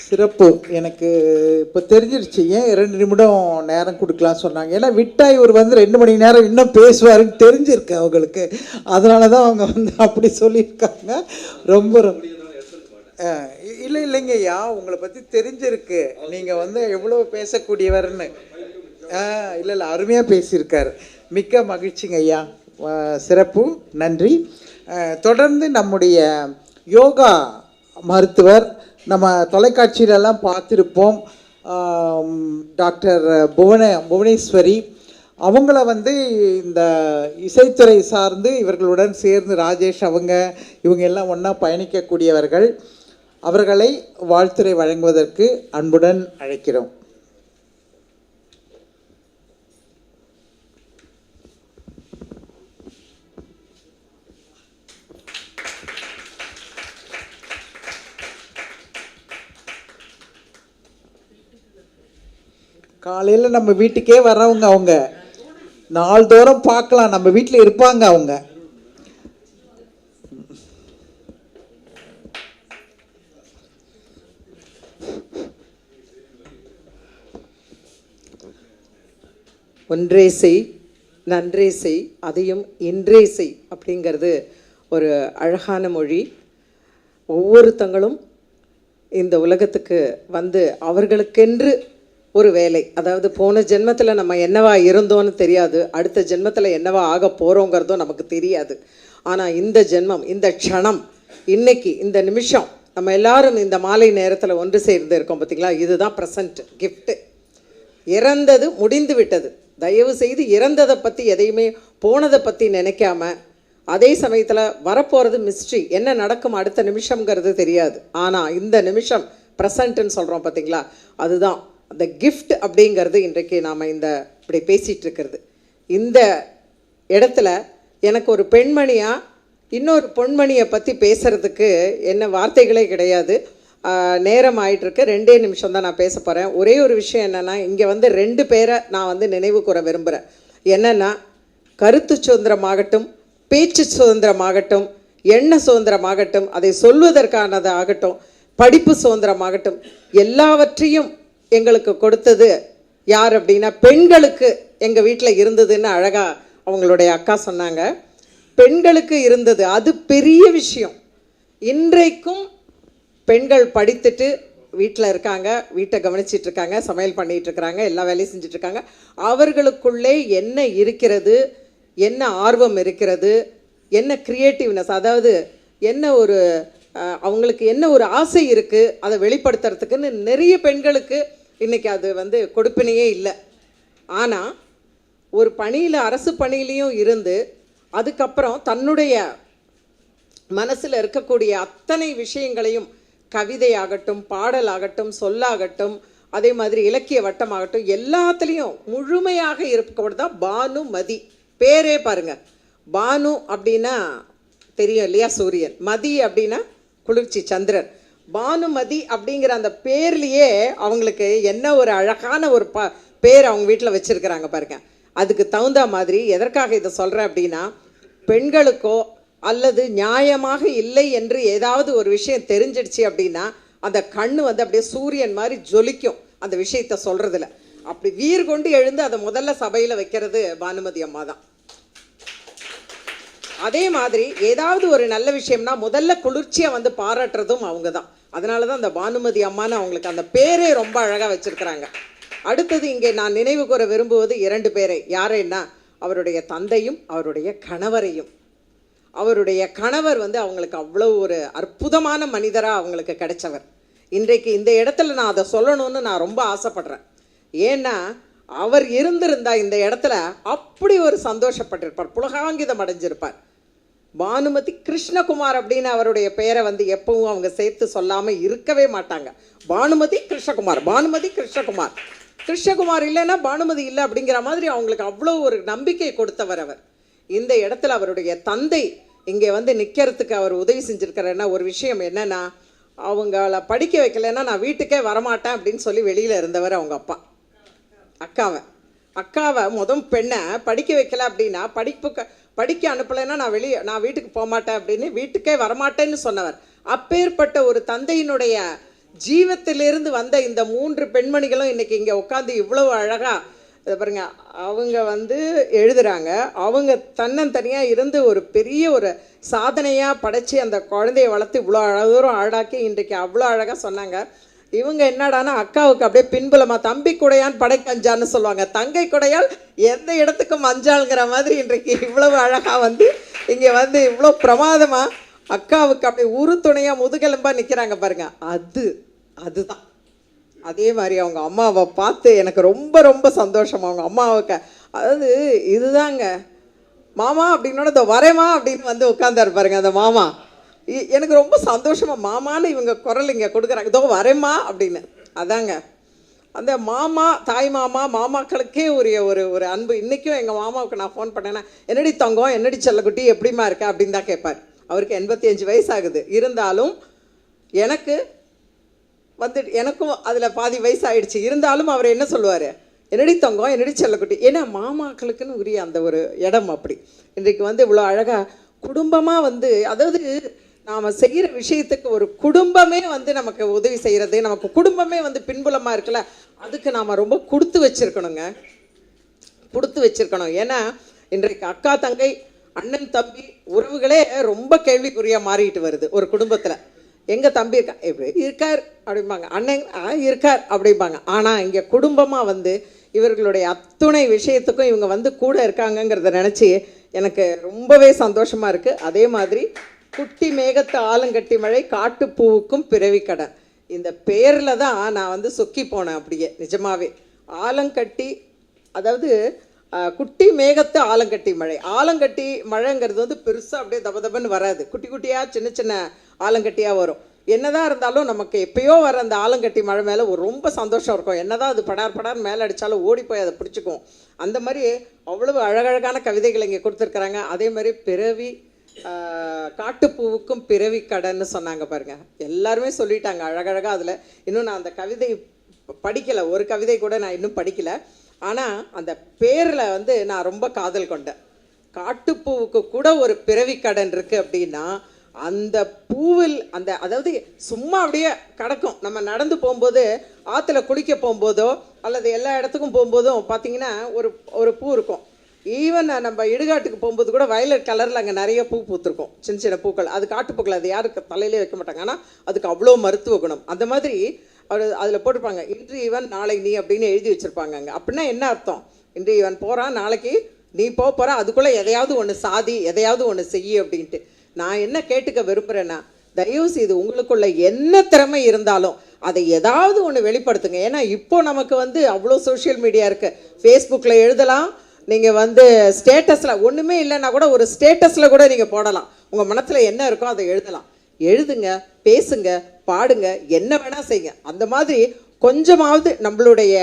சிறப்பு. எனக்கு இப்போ தெரிஞ்சிருச்சு ஏன் 2 நிமிடம் நேரம் கொடுக்கலாம் சொன்னாங்க. ஏன்னா விட்டா இவர் வந்து 2 மணி நேரம் இன்னும் பேசுவாருன்னு தெரிஞ்சிருக்கு அவங்களுக்கு. அதனால தான் அவங்க வந்து அப்படி சொல்லியிருக்காங்க. ரொம்ப இல்லைங்க ஐயா, உங்களை பற்றி தெரிஞ்சிருக்கு, நீங்கள் வந்து எவ்வளோ பேசக்கூடியவர்னு. இல்லை அருமையாக பேசியிருக்கார். மிக்க மகிழ்ச்சிங்க ஐயா, சிறப்பு, நன்றி. தொடர்ந்து நம்முடைய யோகா மருத்துவர் நம்ம தொலைக்காட்சியிலெல்லாம் பார்த்துருப்போம், டாக்டர் புவனேஸ்வரி. அவங்கள வந்து இந்த இசைத்துறை சார்ந்து இவர்களுடன் சேர்ந்து ராஜேஷ் இவங்க எல்லாம் ஒன்றா பயணிக்கக்கூடியவர்கள். அவர்களை வாழ்த்துரை வழங்குவதற்கு அன்புடன் அழைக்கிறோம். காலையில் நம்ம வீட்டுக்கே வர்றவங்க, அவங்க நாள்தோறும் பார்க்கலாம், நம்ம வீட்டில் இருப்பாங்க அவங்க. ஒன்றே செய் நன்றே செய் அதையும் இன்றே செய் அப்படிங்கிறது ஒரு அழகான மொழி. ஒவ்வொருத்தங்களும் இந்த உலகத்துக்கு வந்து அவர்களுக்கென்று ஒரு வேலை, அதாவது போன ஜென்மத்தில் நம்ம என்னவா இருந்தோன்னு தெரியாது, அடுத்த ஜென்மத்தில் என்னவா ஆக போகிறோங்கிறதும் நமக்கு தெரியாது. ஆனால் இந்த ஜென்மம், இந்த க்ஷணம், இன்னைக்கு இந்த நிமிஷம் நம்ம எல்லாரும் இந்த மாலை நேரத்தில் ஒன்று சேர்ந்து இருக்கோம் பார்த்தீங்களா, இதுதான் ப்ரெசண்ட் கிஃப்ட்டு. இறந்தது முடிந்து விட்டது. தயவு செய்து இறந்ததை பற்றி எதையுமே போனதை பற்றி நினைக்காம, அதே சமயத்தில் வரப்போகிறது மிஸ்ட்ரி, என்ன நடக்கும் அடுத்த நிமிஷங்கிறது தெரியாது. ஆனால் இந்த நிமிஷம் ப்ரெசண்ட்டுன்னு சொல்கிறோம் பார்த்தீங்களா, அதுதான் அந்த கிஃப்ட் அப்படிங்கிறது. இன்றைக்கு நாம் இப்படி பேசிகிட்டு இருக்கிறது இந்த இடத்துல எனக்கு ஒரு பெண்மணியாக இன்னொரு பொன்மணியை பற்றி பேசுகிறதுக்கு என்ன வார்த்தைகளே கிடையாது. நேரம் ஆயிட்டிருக்கு. 2 நிமிஷம் தான் நான் பேச போகிறேன். ஒரே ஒரு விஷயம் என்னென்னா, இங்கே வந்து 2 பேரை நான் நினைவு கூற விரும்புகிறேன். என்னென்னா, கருத்து சுதந்திரமாகட்டும், பேச்சு சுதந்திரமாகட்டும், எண்ண சுதந்திரமாகட்டும், அதை சொல்வதற்கானது ஆகட்டும், படிப்பு சுதந்திரமாகட்டும், எல்லாவற்றையும் எங்களுக்கு கொடுத்தது யார் அப்படின்னா பெண்களுக்கு எங்கள் வீட்டில் இருந்ததுன்னு அழகாக அவங்களுடைய அக்கா சொன்னாங்க. பெண்களுக்கு இருந்தது, அது பெரிய விஷயம். இன்றைக்கும் பெண்கள் படித்துட்டு வீட்டில் இருக்காங்க, வீட்டை கவனிச்சிட்டு இருக்காங்க, சமையல் பண்ணிகிட்டு இருக்கிறாங்க, எல்லா வேலையும் செஞ்சிட்ருக்காங்க. அவர்களுக்குள்ளே என்ன இருக்கிறது, என்ன ஆர்வம் இருக்கிறது, என்ன க்ரியேட்டிவ்னஸ், அதாவது என்ன ஒரு அவங்களுக்கு என்ன ஒரு ஆசை இருக்குது அதை வெளிப்படுத்துறதுக்குன்னு நிறைய பெண்களுக்கு இன்றைக்கி அது கொடுப்பினையே இல்லை. ஆனால் ஒரு பணியில், அரசு பணியிலையும் இருந்து அதுக்கப்புறம் தன்னுடைய மனசில் இருக்கக்கூடிய அத்தனை விஷயங்களையும், கவிதையாகட்டும், பாடலாகட்டும், சொல்லாகட்டும், அதே மாதிரி இலக்கிய வட்டமாகட்டும், எல்லாத்துலேயும் முழுமையாக இருப்பவர் தான் பானுமதி. பேரே பாருங்கள், பானு அப்படின்னா தெரியும் இல்லையா, சூரியன். மதி அப்படின்னா குளிர்ச்சி, சந்திரன். பானுமதி அப்படிங்கிற அந்த பேர்லேயே அவங்களுக்கு என்ன ஒரு அழகான ஒரு பேர் அவங்க வீட்டில் வச்சுருக்கிறாங்க பாருங்க. அதுக்கு தகுந்த மாதிரி எதற்காக இதை சொல்கிறேன் அப்படின்னா, பெண்களுக்கோ அல்லது நியாயமாக இல்லை என்று ஏதாவது ஒரு விஷயம் தெரிஞ்சிடுச்சு அப்படின்னா அந்த கண்ணு அப்படியே சூரியன் மாதிரி ஜொலிக்கும் அந்த விஷயத்த சொல்கிறதுல. அப்படி வீர் கொண்டு எழுந்து அதை முதல்ல சபையில் வைக்கிறது பானுமதி அம்மா தான். அதே மாதிரி ஏதாவது ஒரு நல்ல விஷயம்னா முதல்ல குளிர்ச்சியாக பாராட்டுறதும் அவங்க தான். அதனால தான் அந்த பானுமதி அம்மான்னு அவங்களுக்கு அந்த பேரே ரொம்ப அழகாக வச்சுருக்கிறாங்க. அடுத்தது இங்கே நான் நினைவு கூற விரும்புவது 2 பேரை. யாரைன்னா, அவருடைய தந்தையும் அவருடைய கணவரையும். அவருடைய கணவர் அவங்களுக்கு அவ்வளோ ஒரு அற்புதமான மனிதராக அவங்களுக்கு கிடைச்சவர். இன்றைக்கு இந்த இடத்துல நான் அதை சொல்லணும்னு நான் ரொம்ப ஆசைப்படுறேன். ஏன்னா அவர் இருந்திருந்தா இந்த இடத்துல அப்படி ஒரு சந்தோஷப்பட்டிருப்பார், புலகாங்கிதம் அடைஞ்சிருப்பார். பானுமதி கிருஷ்ணகுமார் அப்படின்னு அவருடைய பெயரை எப்பவும் அவங்க சேர்த்து சொல்லாமல் இருக்கவே மாட்டாங்க. பானுமதி கிருஷ்ணகுமார், பானுமதி கிருஷ்ணகுமார். கிருஷ்ணகுமார் இல்லைன்னா பானுமதி இல்லை அப்படிங்கிற மாதிரி அவங்களுக்கு அவ்வளோ ஒரு நம்பிக்கை கொடுத்தவர் அவர். இந்த இடத்துல அவருடைய தந்தை இங்கே நிற்கிறதுக்கு அவர் உதவி செஞ்சுருக்கிறாருன்னா, ஒரு விஷயம் என்னென்னா, அவங்கள படிக்க வைக்கலைன்னா நான் வீட்டுக்கே வரமாட்டேன் அப்படின்னு சொல்லி வெளியில் இருந்தவர் அவங்க அப்பா. அக்காவை பெண்ணை படிக்க வைக்கல அப்படின்னா, படிக்க அனுப்பலைன்னா நான் வீட்டுக்கு போக மாட்டேன் அப்படின்னு வீட்டுக்கே வரமாட்டேன்னு சொன்னவர். அப்பேற்பட்ட ஒரு தந்தையினுடைய ஜீவத்திலிருந்து வந்த இந்த 3 பெண்மணிகளும் இன்றைக்கி இங்கே உட்காந்து இவ்வளவு அழகாக இதை பாருங்க, அவங்க எழுதுகிறாங்க. அவங்க தன்னந்தனியாக இருந்து ஒரு பெரிய ஒரு சாதனையாக படைச்சி அந்த குழந்தைய வளர்த்து இவ்வளோ தூரம் அழகாக்கி இன்றைக்கு அவ்வளோ அழகாக சொன்னாங்க. இவங்க என்னடானா அக்காவுக்கு அப்படியே பின்புலமாக தம்பி குடையான் படைக்கஞ்சான்னு சொல்லுவாங்க. தங்கை குடையால் எந்த இடத்துக்கும் மஞ்சாளுங்கிற மாதிரி இன்றைக்கு இவ்வளவு அழகாக இங்கே இவ்வளோ பிரமாதமாக அக்காவுக்கு அப்படியே உரு துணையாக முதுகெலும்பாக நிற்கிறாங்க பாருங்க. அதுதான். அதே மாதிரி அவங்க அம்மாவை பார்த்து எனக்கு ரொம்ப ரொம்ப சந்தோஷம். அவங்க அம்மாவுக்கு அதாவது இதுதாங்க மாமா அப்படின்னோட இந்த வரேமா அப்படின்னு உட்காந்தாரு பாருங்க அந்த மாமா. எனக்கு ரொம்ப சந்தோஷமாக மாமான்னு இவங்க குரல் இங்கே கொடுக்குறாங்க, இதோ வரேம்மா அப்படின்னு. அதாங்க அந்த மாமா, தாய் மாமா, மாமாக்களுக்கே உரிய ஒரு அன்பு. இன்றைக்கும் எங்கள் மாமாவுக்கு நான் ஃபோன் பண்ணேன்னா, என்னடி தங்கம், என்னடி செல்லக்குட்டி, எப்படிமா இருக்கா அப்படின்னு தான் கேட்பார். அவருக்கு 85 வயசு ஆகுது. இருந்தாலும் எனக்கும் அதில் பாதி வயசு ஆகிடுச்சு. இருந்தாலும் அவர் என்ன சொல்லுவார், என்னடி தங்கம், என்னடி செல்லக்குட்டி. ஏன்னா மாமாக்களுக்குன்னு உரிய அந்த ஒரு இடம் அப்படி. இன்றைக்கு இவ்வளோ அழகாக குடும்பமாக அதாவது நாம் செய்கிற விஷயத்துக்கு ஒரு குடும்பமே நமக்கு உதவி செய்கிறது, நமக்கு குடும்பமே பின்புலமாக இருக்குல்ல, அதுக்கு நாம் ரொம்ப கொடுத்து வச்சுருக்கணும். ஏன்னா இன்றைக்கு அக்கா தங்கை, அண்ணன் தம்பி உறவுகளே ரொம்ப கேள்விக்குறியாக மாறிட்டு வருது ஒரு குடும்பத்தில். எங்கள் தம்பி எப்படி இருக்கார் அப்படிம்பாங்க, அண்ணன் இருக்கார் அப்படிம்பாங்க. ஆனால் இங்கே குடும்பமாக இவர்களுடைய அத்துணை விஷயத்துக்கும் இவங்க கூட இருக்காங்கங்கிறத நினச்சி எனக்கு ரொம்பவே சந்தோஷமாக இருக்குது. அதே மாதிரி குட்டி மேகத்து ஆலங்கட்டி மழை காட்டுப்பூவுக்கும் பிறவி கடன். இந்த பேரில் தான் நான் வந்து சொக்கி போனேன். அப்படியே நிஜமாவே ஆலங்கட்டி, அதாவது குட்டி மேகத்து ஆலங்கட்டி மழை. ஆலங்கட்டி மழைங்கிறது வந்து பெருசாக அப்படியே தபதபன்னு வராது, குட்டி குட்டியாக சின்ன சின்ன ஆலங்கட்டியாக வரும். என்னதான் இருந்தாலும் நமக்கு எப்பயோ வர அந்த ஆலங்கட்டி மழை மேலே ஒரு ரொம்ப சந்தோஷம் இருக்கும். என்னதான் அது படார் படார் மேலே அடித்தாலும் ஓடி போய் அதை பிடிச்சிக்கும். அந்த மாதிரி அவ்வளவு அழகழகான கவிதைகள் இங்கே கொடுத்துருக்குறாங்க. அதே மாதிரி பிறவி, காட்டுப்பூவுக்கும் பிறவி கடன்னு சொன்னாங்க பாருங்க. எல்லாருமே சொல்லிட்டாங்க அழகழகாக. அதில் இன்னும் நான் அந்த கவிதை படிக்கலை, ஒரு கவிதை கூட நான் இன்னும் படிக்கலை. ஆனால் அந்த பேரில் வந்து நான் ரொம்ப காதல் கொண்டேன். காட்டுப்பூவுக்கு கூட ஒரு பிறவி கடன் இருக்குது அப்படின்னா, அந்த பூவில் அந்த, அதாவது சும்மா அப்படியே கிடக்கும். நம்ம நடந்து போகும்போது, ஆற்றுல குளிக்க போகும்போதோ அல்லது எல்லா இடத்துக்கும் போகும்போதும் பார்த்தீங்கன்னா ஒரு பூ இருக்கும். ஈவன் நம்ம இடுகாட்டுக்கு போகும்போது கூட வயலட் கலரில் அங்கே நிறைய பூ பூத்துருக்கும், சின்ன சின்ன பூக்கள். அது காட்டுப்பூக்கள், அது யாருக்கு தலையிலே வைக்க மாட்டாங்க. ஆனால் அதுக்கு அவ்வளோ மருத்துவ குணம். அந்த மாதிரி அதில் போட்டிருப்பாங்க, இன்று இவன் நாளை நீ அப்படின்னு எழுதி வச்சுருப்பாங்க அங்கே. அப்படின்னா என்ன அர்த்தம்? இன்று இவன் போகிறான், நாளைக்கு நீ போகிற, அதுக்குள்ளே எதையாவது ஒன்று சாதி, எதையாவது ஒன்று செய்யு அப்படின்ட்டு. நான் என்ன கேட்டுக்க விரும்புகிறேன்னா, தயவு செய்து உங்களுக்குள்ள என்ன திறமை இருந்தாலும் அதை ஏதாவது ஒன்று வெளிப்படுத்துங்க. ஏன்னா இப்போ நமக்கு வந்து அவ்வளோ சோஷியல் மீடியா இருக்குது. ஃபேஸ்புக்கில் எழுதலாம், நீங்கள் வந்து ஸ்டேட்டஸில் ஒன்றுமே இல்லைன்னா கூட ஒரு ஸ்டேட்டஸில் கூட நீங்கள் போடலாம். உங்கள் மனசில் என்ன இருக்கோ அதை எழுதலாம். எழுதுங்க, பேசுங்க, பாடுங்க, என்ன வேணால் செய்யுங்க. அந்த மாதிரி கொஞ்சமாவது நம்மளுடைய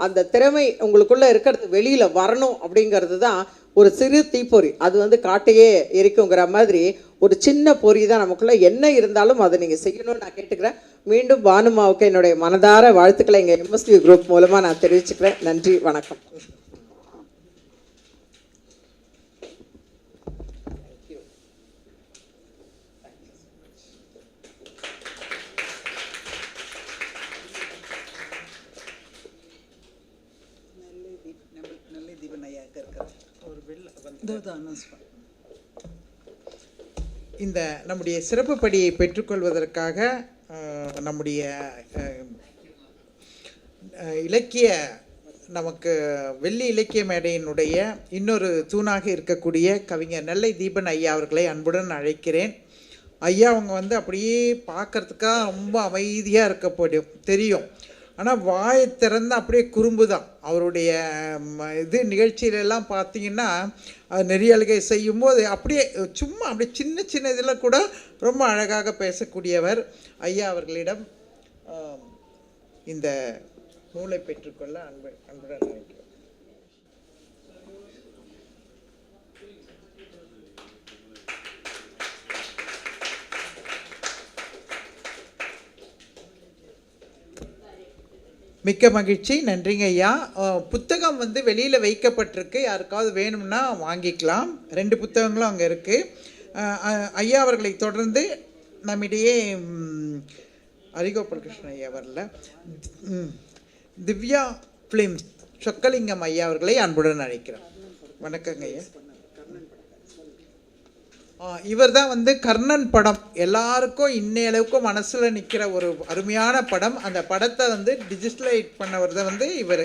அந்த திறமை உங்களுக்குள்ளே இருக்கிறது வெளியில் வரணும். அப்படிங்கிறது தான் ஒரு சிறு தீப்பொறி. அது வந்து காட்டையே எரிக்குங்கிற மாதிரி ஒரு சின்ன பொறி தான் நமக்குள்ளே. என்ன இருந்தாலும் அதை நீங்கள் செய்யணும்னு நான் கேட்டுக்கிறேன். மீண்டும் பானுமாவுக்கு என்னுடைய மனதார வாழ்த்துக்களை எங்கள் எம்எஸ்டி குரூப் மூலமாக நான் தெரிவிச்சுக்கிறேன். நன்றி, வணக்கம். இந்த நம்முடைய சிறப்பு படியை பெற்றுக்கொள்வதற்காக நம்முடைய இலக்கிய, நமக்கு வெள்ளி இலக்கிய மேடையினுடைய இன்னொரு தூணாக இருக்கக்கூடிய கவிஞர் நெல்லை தீபன் ஐயா அவர்களை அன்புடன் அழைக்கிறேன். ஐயா அவங்க வந்து அப்படியே பார்க்கறதுக்காக ரொம்ப அமைதியாக இருக்க தெரியும். ஆனால் வாயை திறந்து அப்படியே குறும்பு தான். அவருடைய இது நிகழ்ச்சியிலெல்லாம் பார்த்தீங்கன்னா நெறியழுகை செய்யும்போது அப்படியே சும்மா அப்படியே சின்ன சின்ன இதில் கூட ரொம்ப அழகாக பேசக்கூடியவர். ஐயா அவர்களிடம் இந்த நூலை பெற்றுக்கொள்ள அன்புடன் நினைக்கிறேன். மிக்க மகிழ்ச்சி, நன்றிங்க ஐயா. புத்தகம் வந்து வெளியில் வைக்கப்பட்டிருக்கு, யாருக்காவது வேணும்னா வாங்கிக்கலாம். 2 புத்தகங்களும் அங்கே இருக்குது. ஐயா அவர்களை தொடர்ந்து நம்மிடையே ஹரிகோபால் கிருஷ்ணன் ஐயா வரல, திவ்யா ஃபிலிம்ஸ் சொக்கலிங்கம் ஐயா அவர்களை அன்புடன் அழைக்கிறேன். வணக்கங்க ஐயா. இவர் தான் வந்து கர்ணன் படம் எல்லாருக்கும் இன்னையளவுக்கும் மனசில் நிற்கிற ஒரு அருமையான படம். அந்த படத்தை வந்து டிஜிட்டலைட் பண்ணவர் தான் வந்து இவர்,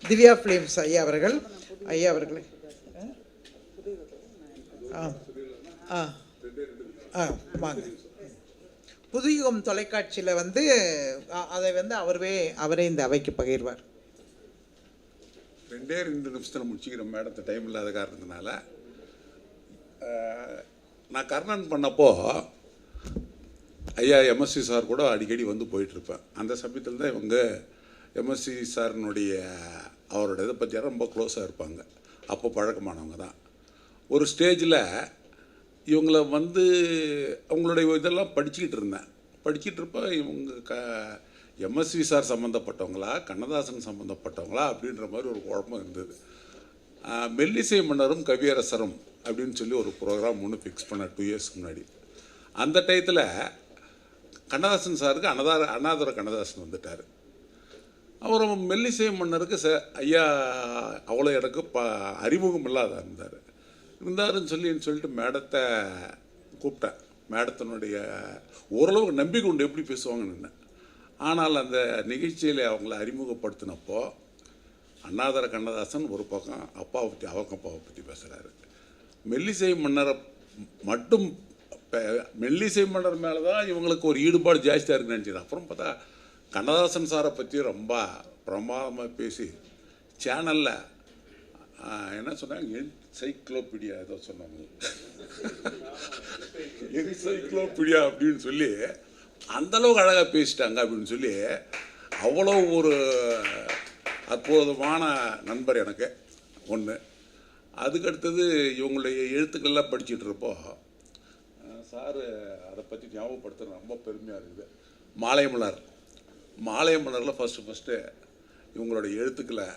திவ்யா ஃபிலிம்ஸ் ஐயா அவர்கள். ஐயா அவர்களே வாங்க. புதுயுகம் தொலைக்காட்சியில் வந்து அதை வந்து அவரே இந்த அவைக்கு பகிர்வார். 2 நிமிஷத்தில் முடிச்சுக்கிறேன் மேடத்தை, டைம் இல்லாத காரணத்தினால. நான் கர்ணன் பண்ணப்போ ஐயா எம்எஸ்சி சார் கூட அடிக்கடி வந்து போயிட்டுருப்பேன். அந்த சமயத்தில் தான் இவங்க எம்எஸ்சி சாரினுடைய அவரோட இதை பற்றி ரொம்ப க்ளோஸாக இருப்பாங்க. அப்போ பழக்கமானவங்க தான். ஒரு ஸ்டேஜில் இவங்கள வந்து அவங்களுடைய இதெல்லாம் படிச்சுக்கிட்டு இருந்தேன். படிச்சுட்டு இருப்ப இவங்க எம்எஸ்வி சார் சம்மந்தப்பட்டவங்களா கண்ணதாசன் சம்மந்தப்பட்டவங்களா அப்படின்ற மாதிரி ஒரு குழப்பம் இருந்தது. மெல்லிசை மன்னரும் கவியரசரும் அப்படின்னு சொல்லி ஒரு ப்ரோக்ராம் ஒன்று ஃபிக்ஸ் பண்ண 2 இயர்ஸ்க்கு முன்னாடி. அந்த டயத்தில் கண்ணதாசன் சாருக்கு அண்ணாதுரை கண்ணதாசன் வந்துட்டார். அப்புறம் மெல்லிசை மன்னருக்கு ஐயா அவ்வளோ எனக்கு அறிமுகம் இல்லாத இருந்தாருன்னு சொல்லிட்டு மேடத்தை கூப்பிட்டேன். மேடத்தினுடைய ஓரளவுக்கு நம்பிக்கை உண்டு எப்படி பேசுவாங்கன்னு. ஆனால் அந்த நிகழ்ச்சியில் அவங்கள அறிமுகப்படுத்தினப்போ அண்ணாதுரை கண்ணதாசன் ஒரு பக்கம் அவங்க அப்பாவை பற்றி பேசுகிறாரு. மெல்லிசை மன்னரை மட்டும் மெல்லிசை மன்னர் மேலே தான் இவங்களுக்கு ஒரு ஈடுபாடு ஜாஸ்தியாக இருக்குன்னு நினச்சிது. அப்புறம் பார்த்தா கண்ணதாசன் சாரை பற்றி ரொம்ப பிரமாதமாக பேசி சேனலில் என்ன சொன்னாங்க, என்சைக்ளோபீடியா ஏதோ சொன்னாங்க, என்சைக்ளோபீடியா அப்படின்னு சொல்லி அந்தளவுக்கு அழகாக பேசிட்டாங்க அப்படின்னு சொல்லி அவ்வளோ ஒரு அற்புதமான நண்பர் எனக்கு ஒன்று. அதுக்கடுத்தது இவங்களுடைய எழுத்துக்கள்லாம் படிச்சுட்டு இருப்போ சாரு அதை பற்றி ஞாபகப்படுத்துறது ரொம்ப பெருமையாக இருக்குது. மாலை மலரில் ஃபஸ்ட்டு இவங்களுடைய எழுத்துக்களை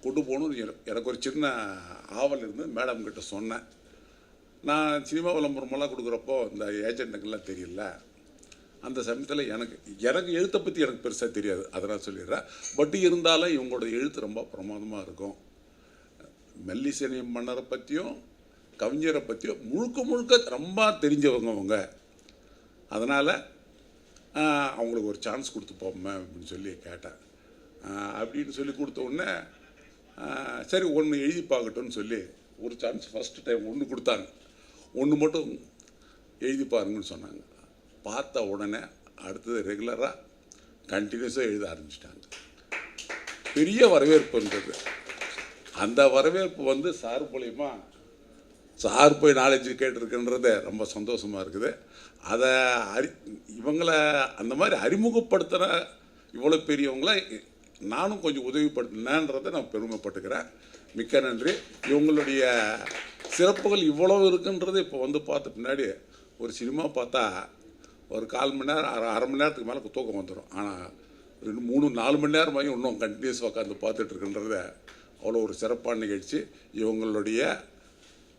கொண்டு போகணும்னு எனக்கு ஒரு சின்ன ஆவல் இருந்து மேடம் கிட்ட சொன்னேன். நான் சினிமா விளம்பரமெல்லாம் கொடுக்குறப்போ இந்த ஏஜென்ட்டுங்கெல்லாம் தெரியல, அந்த சமயத்தில் எனக்கு எழுத்தை பற்றி எனக்கு பெருசாக தெரியாது, அதெல்லாம் சொல்லிடுறேன். பட் இருந்தாலும் இவங்களோட எழுத்து ரொம்ப பிரமாதமாக இருக்கும். மெல்லிசை மன்னரை பற்றியும் கவிஞரை பற்றியும் முழுக்க ரொம்ப தெரிஞ்சவங்க அவங்க. அதனால் அவங்களுக்கு ஒரு சான்ஸ் கொடுத்து போமே அப்படின்னு சொல்லி கேட்டேன். அப்படின்னு சொல்லி கொடுத்த உடனே சரி ஒன்று எழுதி பார்க்கட்டும்னு சொல்லி ஒரு சான்ஸ் ஃபஸ்ட்டு டைம் ஒன்று கொடுத்தாங்க. ஒன்று மட்டும் எழுதி பாருங்கன்னு சொன்னாங்க. பார்த்த உடனே அடுத்தது ரெகுலராக கண்டினியூஸாக எழுத ஆரம்பிச்சிட்டாங்க. பெரிய வரவேற்பு இருந்தது. அந்த வரவேற்பு வந்து சார் மூலயமா சார் போய் நாலேஜ் கேட்டிருக்குன்றது ரொம்ப சந்தோஷமாக இருக்குது. அதை இவங்களை அந்த மாதிரி அறிமுகப்படுத்துகிற இவ்வளோ பெரியவங்கள நானும் கொஞ்சம் உதவிப்படுத்தினேன்றதை நான் பெருமைப்பட்டுக்கிறேன். மிக்க நன்றி. இவங்களுடைய சிறப்புகள் இவ்வளோ இருக்குன்றது இப்போ வந்து பார்த்த பின்னாடி ஒரு சினிமா பார்த்தா ஒரு 1/4 மணி நேரம் அரை மணி நேரத்துக்கு மேலே தூக்கம் வந்துடும். ஆனால் 2-3-4 மணி நேரம் வாங்கி இன்னும் கண்டினியூஸ் உட்காந்து பார்த்துட்ருக்குன்றத அவ்வளோ ஒரு சிறப்பான நிகழ்ச்சி. இவங்களுடைய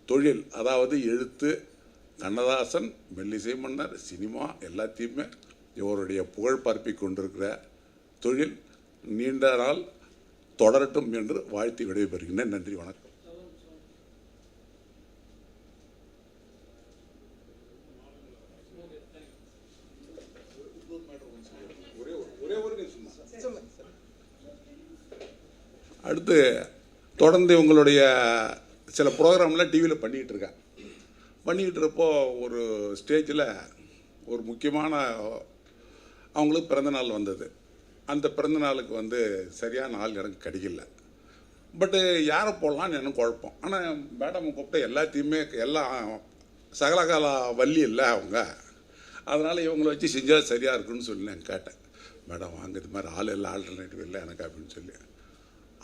தொழில், அதாவது எழுத்து, கண்ணதாசன், மெல்லிசை மன்னர், சினிமா எல்லாத்தையுமே இவருடைய புகழ் பரப்பி கொண்டிருக்கிற தொழில் நீண்ட நாள் தொடரட்டும் என்று வாழ்த்தி விடைபெறுகின்றேன். நன்றி, வணக்கம். அடுத்து தொடர்ந்து இவங்களுடைய சில ப்ரோக்ராம்லாம் டிவியில் பண்ணிக்கிட்டு இருப்போ ஒரு ஸ்டேஜில் ஒரு முக்கியமான அவங்களுக்கு பிறந்தநாள் வந்தது. அந்த பிறந்தநாளுக்கு வந்து சரியான ஆள் எனக்கு கிடைக்கல. பட்டு யாரை போடலான்னு எனக்கு குழப்பம். ஆனால் மேடம் கூப்பிட்ட எல்லாத்தையுமே எல்லாம் சகலகால வள்ளி இல்லை அவங்க, அதனால் இவங்களை வச்சு செஞ்சால் சரியாக இருக்குன்னு சொல்லி நான் கேட்டேன். மேடம் வாங்க இது மாதிரி ஆள் இல்லை, ஆல்டர்னேட்டிவ் இல்லை எனக்கு அப்படின்னு சொல்லி.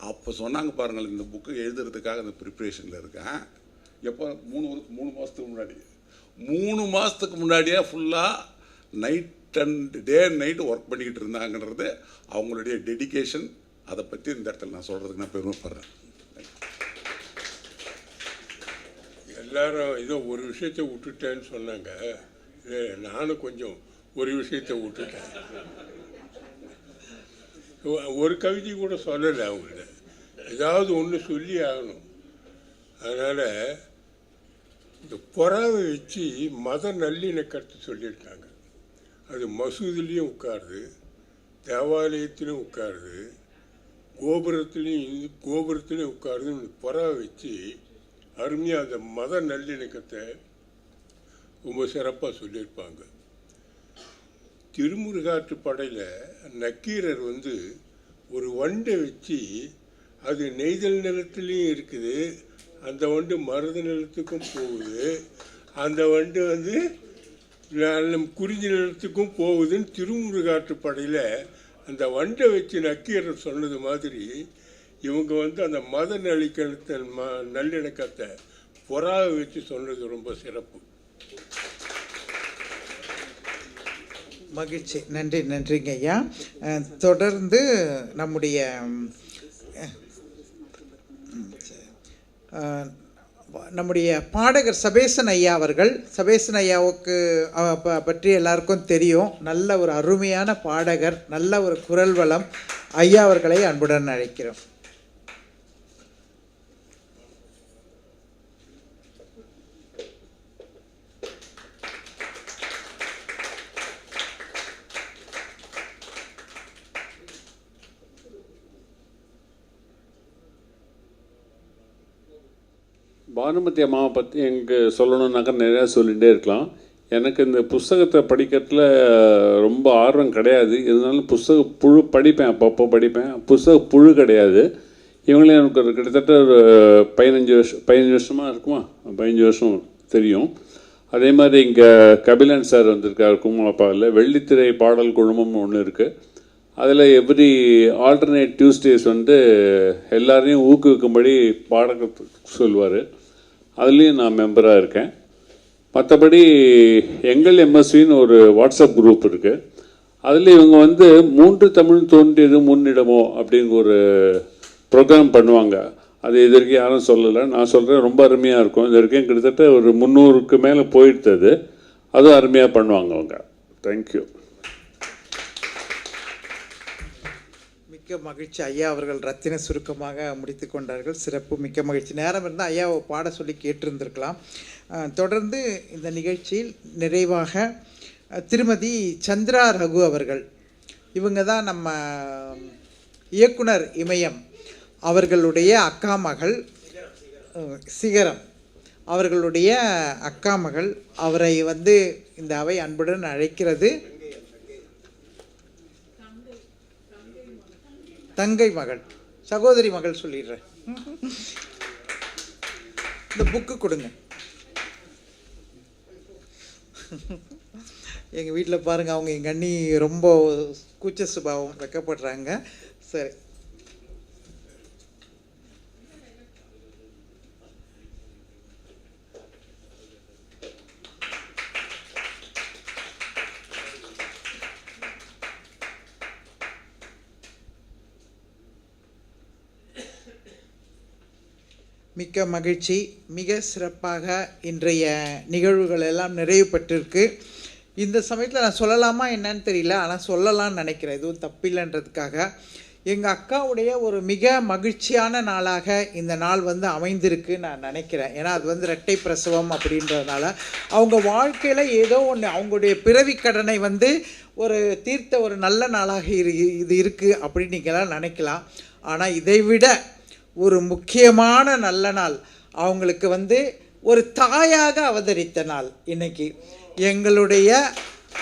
அப்போ சொன்னாங்க பாருங்கள், இந்த புக்கு எழுதுறதுக்காக இந்த ப்ரிப்ரேஷனில் இருக்கேன். எப்போ 3 மாதத்துக்கு முன்னாடி 3 மாதத்துக்கு முன்னாடியே ஃபுல்லாக night and day and night work பண்ணிக்கிட்டு இருந்தாங்கன்றது அவங்களுடைய டெடிக்கேஷன். அதை பற்றி இந்த இடத்துல நான் சொல்கிறதுக்கு நான் பெருமைப்படுறேன். எல்லாரும் ஏதோ ஒரு விஷயத்தை விட்டுட்டேன்னு சொன்னாங்க. நானும் கொஞ்சம் ஒரு விஷயத்தை விட்டுட்டேன். ஒரு கவிதை கூட சொல்லலை அவங்கள்ட்ட, ஏதாவது ஒன்று சொல்லி ஆகணும். அதனால் இந்த புறாவை வச்சு மத நல்லிணக்கத்தை சொல்லியிருக்காங்க. அது மசூதிலையும் உட்காருது, தேவாலயத்திலையும் உட்காருது, கோபுரத்துலேயும் உட்காருது. புறாவை வச்சு அருமையாக அந்த மத நல்லிணக்கத்தை ரொம்ப சிறப்பாக சொல்லியிருப்பாங்க. திருமுருகாற்று படையில் நக்கீரர் வந்து ஒரு வண்டை வச்சு, அது நெய்தல் நிலத்துலேயும் இருக்குது, அந்த வண்டு மருத நிலத்துக்கும் போகுது, அந்த வண்டு வந்து குறிஞ்சி நிலத்துக்கும் போகுதுன்னு திருமுருகாற்று படையில் அந்த வண்டை வச்சு நக்கீரர் சொன்னது மாதிரி இவங்க வந்து அந்த மத நல்லிணக்கத்தை புறாவை வச்சு சொன்னது ரொம்ப சிறப்பு. மகிழ்ச்சி. நன்றிங்க ஐயா. தொடர்ந்து நம்முடைய பாடகர் சபேசன் ஐயா அவர்கள், சபேசன் ஐயாவுக்கு பற்றி எல்லாருக்கும் தெரியும். நல்ல ஒரு அருமையான பாடகர், நல்ல ஒரு குரல் வளம். ஐயா அவர்களை அன்புடன் அழைக்கிறோம். பானுமதி அம்மாவை பற்றி எனக்கு சொல்லணுன்னாக்கா நிறையா சொல்லிகிட்டே இருக்கலாம். எனக்கு இந்த புஸ்தகத்தை படிக்கிறதுல ரொம்ப ஆர்வம் கிடையாது. இருந்தாலும் புஸ்தக புழு படிப்பேன், அப்பப்போ படிப்பேன். புஸ்தக புழு கிடையாது. இவங்களே எனக்கு ஒரு கிட்டத்தட்ட ஒரு 15 வருஷமாக இருக்குமா, 15 வருஷம் தெரியும். அதே மாதிரி இங்கே கபிலன் சார் வந்திருக்கார் குங்குமப்பாவில். வெள்ளித்திரை பாடல் குழுமம்னு ஒன்று இருக்குது. அதில் எவ்ரி ஆல்டர்னேட் டியூஸ்டேஸ் எல்லாரையும் ஊக்குவிக்கும்படி பாட சொல்லுவார். அதுலேயும் நான் மெம்பராக இருக்கேன். மற்றபடி எங்கள் எம்எஸ்வின்னு ஒரு வாட்ஸ்அப் குரூப் இருக்குது. அதில் இவங்க 3 தமிழ் தோன்றியது முன்னிடமோ அப்படிங்கிற ஒரு ப்ரோக்ராம் பண்ணுவாங்க. அது இது வரைக்கும் யாரும் சொல்லலை, நான் சொல்கிறேன். ரொம்ப அருமையாக இருக்கும். இது வரைக்கும் கிட்டத்தட்ட ஒரு 300க்கு மேலே போயிடுது. அதுவும் அருமையாக பண்ணுவாங்க அவங்க. தேங்க்யூ. மிக்க மகிழ்ச்சி. ஐயா அவர்கள் ரத்தின சுருக்கமாக முடித்து கொண்டார்கள். சிறப்பு, மிக்க மகிழ்ச்சி. நேரம் இருந்தால் ஐயாவை பாட சொல்லி கேட்டிருந்திருக்கலாம். தொடர்ந்து இந்த நிகழ்ச்சியில் நிறைவாக திருமதி சந்திரா ரகு அவர்கள், இவங்க தான் நம்ம இயக்குனர் இமயம் அவர்களுடைய அக்கா மகள், சிகரம் அவர்களுடைய அக்கா மகள். அவரை இந்த அவை அன்புடன் அழைக்கிறது. தங்கை மகள், சகோதரி மகள் சொல்லிடுறேன். இந்த புக்கு கொடுங்க. எங்கள் வீட்டில் பாருங்கள், அவங்க எங்கள் அண்ணி ரொம்ப கூச்ச சுபாவம், வெக்கப்படுறாங்க. சரி, மிக்க மகிழ்ச்சி. மிக சிறப்பாக இன்றைய நிகழ்வுகள் எல்லாம் நிறைவு பெற்றிருக்கு. இந்த சமயத்தில் நான் சொல்லலாமா என்னன்னு தெரியல, ஆனால் சொல்லலாம்னு நினைக்கிறேன். எதுவும் தப்பில்லைன்றதுக்காக எங்கள் அக்காவுடைய ஒரு மிக மகிழ்ச்சியான நாளாக இந்த நாள் அமைந்திருக்கு நான் நினைக்கிறேன். ஏன்னா அது இரட்டை பிரசவம் அப்படின்றதுனால அவங்க வாழ்க்கையில் ஏதோ ஒன்று, அவங்களுடைய பிறவி கடனை ஒரு தீர்த்த ஒரு நல்ல நாளாக இது இருக்குது அப்படின்னு நீங்களாம் நினைக்கலாம். ஆனால் இதைவிட ஒரு முக்கியமான நல்ல நாள், அவங்களுக்கு ஒரு தாயாக அவதரித்த நாள் இன்னைக்கு. எங்களுடைய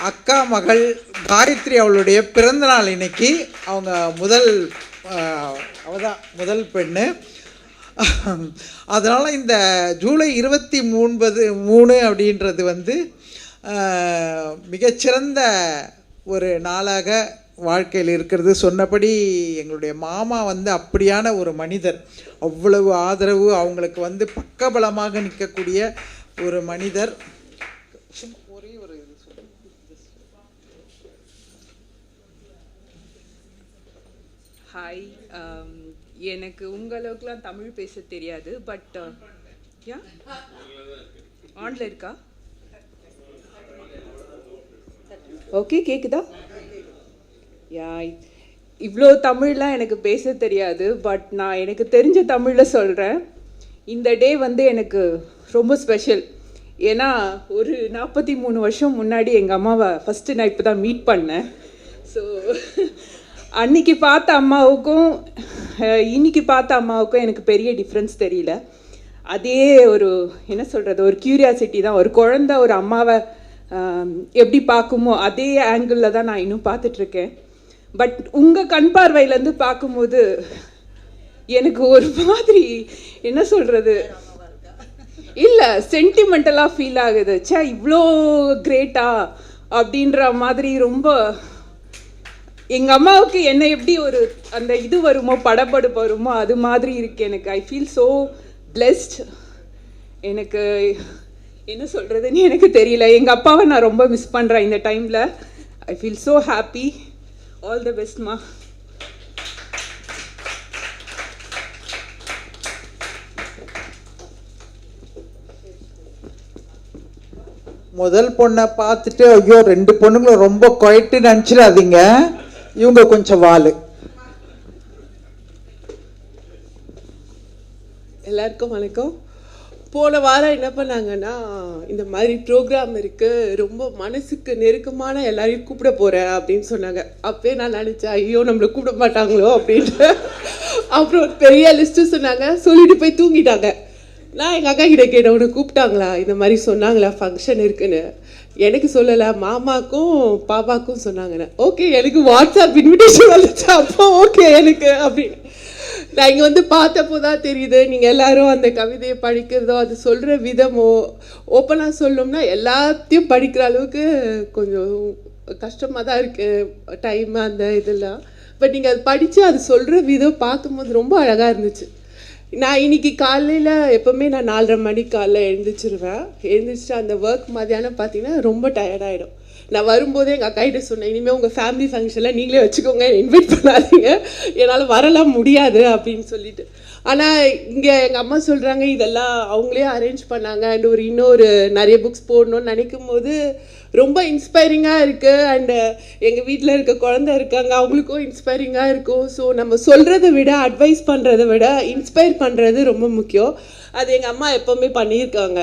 அக்கா மகள் காயத்ரி அவளுடைய பிறந்த நாள் இன்னைக்கு. அவங்க முதல் பெண்ணு. அதனால் இந்த ஜூலை 23 அப்படின்றது மிகச்சிறந்த ஒரு நாளாக வாழ்க்கையில் இருக்கிறது. சொன்னபடி எங்களுடைய மாமா அப்படியான ஒரு மனிதர், அவ்வளவு ஆதரவு, அவங்களுக்கு பக்கபலமாக நிற்கக்கூடிய ஒரு மனிதர். ஒரே ஒரு ஹாய், எனக்கு உங்களவுக்குலாம் தமிழ் பேச தெரியாது. பட் யா ஆன்ல இருக்கா? ஓகே, கேக்குதா? யா, இவ்வளோ தமிழ்லாம் எனக்கு பேச தெரியாது. பட் நான் எனக்கு தெரிஞ்ச தமிழில் சொல்கிறேன். இந்த டே எனக்கு ரொம்ப ஸ்பெஷல். ஏன்னா ஒரு 43 வருஷம் முன்னாடி எங்கள் அம்மாவை ஃபஸ்ட்டு நான் இப்போ தான் மீட் பண்ணேன். ஸோ அன்னைக்கு பார்த்த அம்மாவுக்கும் இன்னைக்கு பார்த்த அம்மாவுக்கும் எனக்கு பெரிய டிஃப்ரென்ஸ் தெரியல. அதே ஒரு என்ன சொல்கிறது, ஒரு க்யூரியாசிட்டி தான். ஒரு குழந்தை ஒரு அம்மாவை எப்படி பார்க்குமோ அதே ஆங்கிளில் தான் நான் இன்னும் பார்த்துட்ருக்கேன். பட் உங்கள் கண் பார்வையிலேருந்து பார்க்கும்போது எனக்கு ஒரு மாதிரி என்ன சொல்கிறது, இல்லை சென்டிமெண்டலாக ஃபீல் ஆகுது. சே, இவ்வளோ கிரேட்டா அப்படின்ற மாதிரி. ரொம்ப எங்கள் அம்மாவுக்கு என்ன எப்படி ஒரு அந்த இது வருமோ, படபடுப்பு வருமோ, அது மாதிரி இருக்குது எனக்கு. ஐ ஃபீல் ஸோ பிளெஸ்ட். எனக்கு என்ன சொல்கிறதுன்னு எனக்கு தெரியல. எங்கள் அப்பாவை நான் ரொம்ப மிஸ் பண்ணுறேன் இந்த டைமில். I feel so happy. All the பெஸ்ட்மா. முதல் பொண்ணை பார்த்துட்டு ஐயோ 2 பொண்ணுங்களும் ரொம்ப குவைட்டுன்னு நினச்சிடாதீங்க. இவங்க கொஞ்சம் வாலு. எல்லாருக்கும் வணக்கம். போன வாரம் என்ன பண்ணாங்கன்னா, இந்த மாதிரி ப்ரோக்ராம் இருக்குது, ரொம்ப மனசுக்கு நெருக்கமான எல்லாரையும் கூப்பிட போகிறேன் அப்படின்னு சொன்னாங்க. அப்போயே நான் நினச்சேன், ஐயோ நம்மளை கூப்பிட மாட்டாங்களோ அப்படின்ட்டு. அப்புறம் ஒரு பெரிய லிஸ்ட்டு சொன்னாங்க, சொல்லிட்டு போய் தூங்கிட்டாங்க. நான் எங்கள் அக்கா கிட்ட கேட்டேன், உன்னை கூப்பிட்டாங்களா, இந்த மாதிரி சொன்னாங்களா ஃபங்க்ஷன் இருக்குன்னு. எனக்கு சொல்லலை, மாமாக்கும் பாப்பாக்கும் சொன்னாங்கண்ணே. ஓகே, எனக்கு வாட்ஸ்அப் இன்விடேஷன் வந்துச்சு, அப்போ ஓகே எனக்கு அப்படின்னு. நான் இங்கே வந்து பார்த்தப்போ தான் தெரியுது, நீங்கள் எல்லாரும் அந்த கவிதையை படிக்கிறதோ அது சொல்கிற விதமோ, ஓப்பனாக சொல்லணும்னா எல்லாத்தையும் படிக்கிற அளவுக்கு கொஞ்சம் கஷ்டமாக தான் இருக்குது டைம் அந்த இதெல்லாம். பட் நீங்கள் அது படித்து அது சொல்கிற விதம் பார்க்கும்போது ரொம்ப அழகாக இருந்துச்சு. நான் இன்னைக்கு காலையில் எப்போவுமே நான் 4:30 மணிக்கு காலைல எழுந்திரிச்சிட்டு அந்த ஒர்க் மதியானம் பார்த்தீங்கன்னா ரொம்ப டயர்டாகிடும். நான் வரும்போதே எங்கள் அக்காகிட்ட சொன்னேன், இனிமேல் உங்கள் ஃபேமிலி ஃபங்க்ஷனில் நீங்களே வச்சுக்கோங்க, இன்வைட் பண்ணாதீங்க, என்னால் வரலாம் முடியாது அப்படின்னு சொல்லிட்டு. ஆனால் இங்கே எங்கள் அம்மா சொல்கிறாங்க இதெல்லாம் அவங்களே அரேஞ்ச் பண்ணாங்க அண்ட் இன்னொரு நிறைய புக்ஸ் போடணும்னு நினைக்கும் போது ரொம்ப இன்ஸ்பைரிங்காக இருக்குது. அண்டு எங்கள் வீட்டில் இருக்க குழந்தை இருக்காங்க, அவங்களுக்கும் இன்ஸ்பைரிங்காக இருக்கும். ஸோ நம்ம சொல்கிறத விட அட்வைஸ் பண்ணுறதை விட இன்ஸ்பயர் பண்ணுறது ரொம்ப முக்கியம். அது எங்கள் அம்மா எப்போவுமே பண்ணியிருக்காங்க.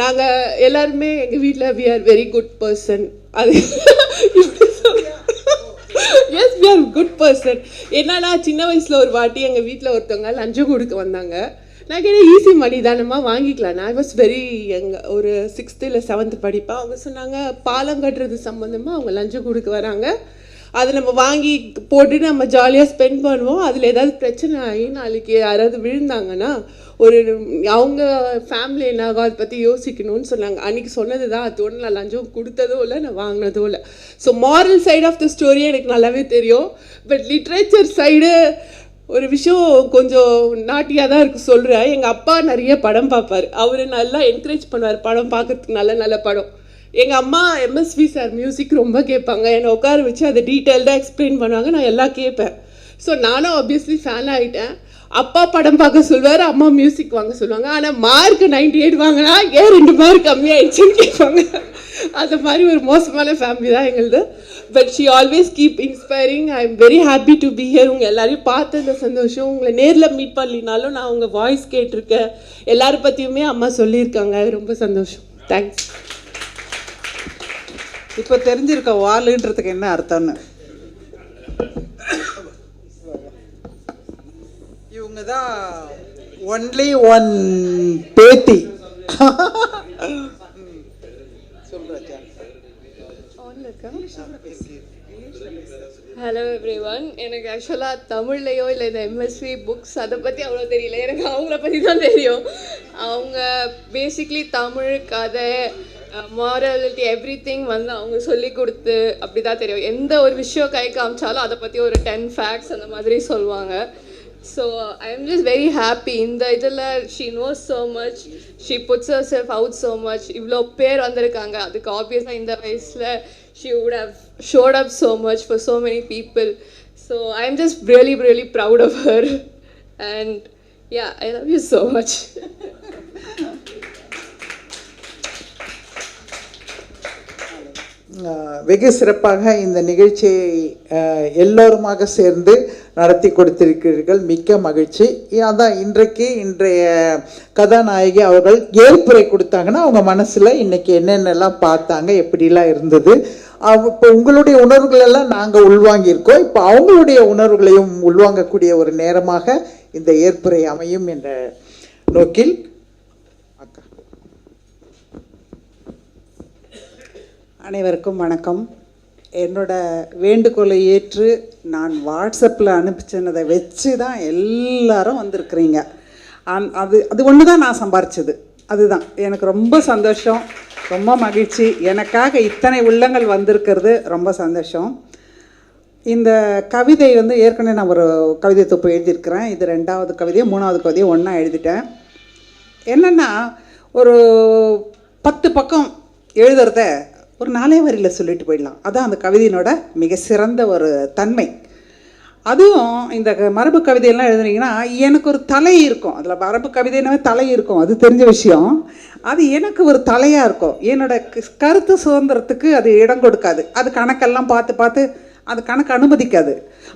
நாங்கள் எல்லாருமே எங்கள் வீட்டில் we are very good person. அது yes, we are good person. என்னன்னா சின்ன வயசில் ஒரு வாட்டி எங்கள் வீட்டில் ஒருத்தவங்க லஞ்சம் கொடுக்க வந்தாங்க. நான் கேட்டேன் ஈஸி மணி தானம்மா வாங்கிக்கலாம். நான் வாஸ் வெரி ஒரு 6th இல்லை 7th படிப்பேன். அவங்க சொன்னாங்க பாலம் கட்டுறது சம்மந்தமாக அவங்க லஞ்சம் கொடுக்க வராங்க, அதை நம்ம வாங்கி போட்டுட்டு நம்ம ஜாலியாக ஸ்பெண்ட் பண்ணுவோம். அதில் ஏதாவது பிரச்சனை ஆகி நாளைக்கு யாராவது விழுந்தாங்கன்னா அவங்க ஃபேமிலி என்னாகும் அதை பற்றி யோசிக்கணும்னு சொன்னாங்க. அன்றைக்கி சொன்னது தான், அதோடு நான் லஞ்சம் கொடுத்ததோ இல்லை, நான் வாங்கினதோ இல்லை. So moral side of the story எனக்கு நல்லாவே தெரியும். பட் லிட்ரேச்சர் சைடு ஒரு விஷயம் கொஞ்சம் நாட்டியாக தான் இருக்குது சொல்கிறேன். எங்கள் அப்பா நிறைய படம் பார்ப்பார், அவர் நல்லா என்கரேஜ் பண்ணுவார் படம் பார்க்குறதுக்கு, நல்ல படம். எங்கள் அம்மா எம்எஸ்வி சார் மியூசிக் ரொம்ப கேட்பாங்க, என்னை உட்கார வச்சு அதை டீட்டெயில்டாக எக்ஸ்பிளைன் பண்ணுவாங்க, நான் எல்லாம் கேட்பேன். ஸோ நானும் ஆப்வியஸ்லி ஃபேன் ஆகிட்டேன். அப்பா படம் பார்க்க சொல்லுவார், அம்மா மியூசிக் வாங்க சொல்லுவாங்க. ஆனால் மார்க் 98 வாங்கினா ஏன் 2 மார்க் கம்மியாகிடுச்சுன்னு கேட்பாங்க. அந்த மாதிரி ஒரு மோசமான ஃபேமிலி தான் எங்களுது. But she always keep inspiring. I am very happy to be here. உங்கள் எல்லாரையும் பார்த்து இந்த சந்தோஷம். உங்களை நேரில் மீட் பண்ணலினாலும் நான் உங்கள் வாய்ஸ் கேட்டிருக்கேன், எல்லாரும் பற்றியுமே அம்மா சொல்லியிருக்காங்க, ரொம்ப சந்தோஷம். தேங்க்ஸ். இப்போ தெரிஞ்சிருக்க வாளுன்றதுக்கு என்ன அர்த்தம்னு. இவங்க தான் ஒன்லி ஒன் பேத்தி. Hello every one. எனக்கு ஆக்சுவலாக தமிழ்லையோ இல்லை இந்த எம்எஸ்வி புக்ஸ் அதை பற்றி அவ்வளோ தெரியல, எனக்கு அவங்கள பற்றி தான் தெரியும். அவங்க பேசிக்லி தமிழ் கதை மாரலிட்டி எவ்ரி திங் வந்து அவங்க சொல்லி கொடுத்து அப்படி தான் தெரியும். எந்த ஒரு விஷயம் கை காமிச்சாலும் அதை பற்றி ஒரு 10 ஃபேக்ட்ஸ் அந்த மாதிரி சொல்லுவாங்க. So I am just very happy. இந்த இதில் she knows so much, she puts herself out so much. இவ்வளோ பேர் வந்திருக்காங்க, அதுக்கு ஆப்வியஸாக இந்த வயசில் she would have showed up so much for so many people. So I'm just really, really proud of her. And yeah, I love you so much. வெகு சிறப்பாக இந்த நிகழ்ச்சியை எல்லோருமாக சேர்ந்து நடத்தி கொடுத்திருக்கிறீர்கள், மிக்க மகிழ்ச்சி. அதான் இன்றைய கதாநாயகி அவர்கள் ஏற்புரை கொடுத்தாங்கன்னா அவங்க மனசில் இன்றைக்கி என்னென்னலாம் பார்த்தாங்க, எப்படிலாம் இருந்தது. இப்போ உங்களுடைய உணர்வுகள் எல்லாம் நாங்கள் உள்வாங்கியிருக்கோம், இப்போ அவங்களுடைய உணர்வுகளையும் உள்வாங்கக்கூடிய ஒரு நேரமாக இந்த ஏற்புரை அமையும் என்ற நோக்கில் அக்கா. அனைவருக்கும் வணக்கம். என்னோட வேண்டுகோளை ஏற்று நான் வாட்ஸ்அப்பில் அனுப்பிச்சினதை வச்சு தான் எல்லாரும் வந்திருக்கிறீங்க. அது ஒன்று தான் நான் சம்பாரிச்சது. அதுதான் எனக்கு ரொம்ப சந்தோஷம், ரொம்ப மகிழ்ச்சி. எனக்காக இத்தனை உள்ளங்கள் வந்திருக்கிறது ரொம்ப சந்தோஷம். இந்த கவிதை வந்து ஏற்கனவே நான் ஒரு கவிதை தொப்பு எழுதியிருக்கிறேன். இது 2வது கவிதையை 3வது கவிதையை ஒன்றா எழுதிட்டேன். என்னென்னா ஒரு 10 பக்கம் எழுதுறத ஒரு 4 வரியில் சொல்லிட்டு போயிடலாம். அதுதான் அந்த கவிதையினோட மிக சிறந்த ஒரு தன்மை. அதுவும் இந்த மரபு கவிதையெல்லாம் எழுதுனீங்கன்னா எனக்கு ஒரு தலை இருக்கும். அதில் மரபு கவிதைனாவே தலை இருக்கும், அது தெரிஞ்ச விஷயம். அது எனக்கு ஒரு தலையாக இருக்கும். என்னோட கருத்து சுதந்திரத்துக்கு அது இடம் கொடுக்காது. அது கணக்கெல்லாம் பார்த்து அது கணக்கு அனுமதிக்காது.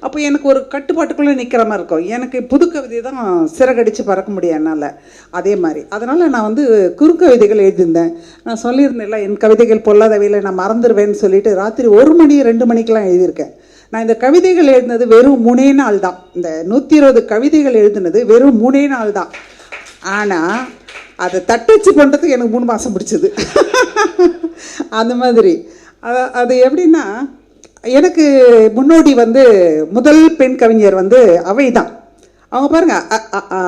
அப்போ எனக்கு ஒரு கட்டுப்பாட்டுக்குள்ளே நிற்கிற மாதிரி இருக்கும். எனக்கு புது கவிதை தான் சிறகடித்து பறக்க முடியும் என்னால். அதே மாதிரி அதனால் நான் வந்து குறுக்கவிதைகள் எழுதியிருந்தேன். நான் சொல்லியிருந்தேன்ல, என் கவிதைகள் பொல்லாதவையில் நான் மறந்துடுவேன்னு சொல்லிட்டு ராத்திரி 1 மணி 2 மணிக்கெலாம் எழுதியிருக்கேன். நான் இந்த கவிதைகள் எழுதினது வெறும் 3 நாள் தான். இந்த 120 கவிதைகள் எழுதினது வெறும் 3 நாள் தான். ஆனால் அதை தட்டச்சு பண்ணுறதுக்கு எனக்கு 3 மாதம் பிடிச்சது. அந்த மாதிரி அது எப்படின்னா, எனக்கு முன்னோடி வந்து முதல் பெண் கவிஞர் வந்து அவை தான். அவங்க பாருங்கள்,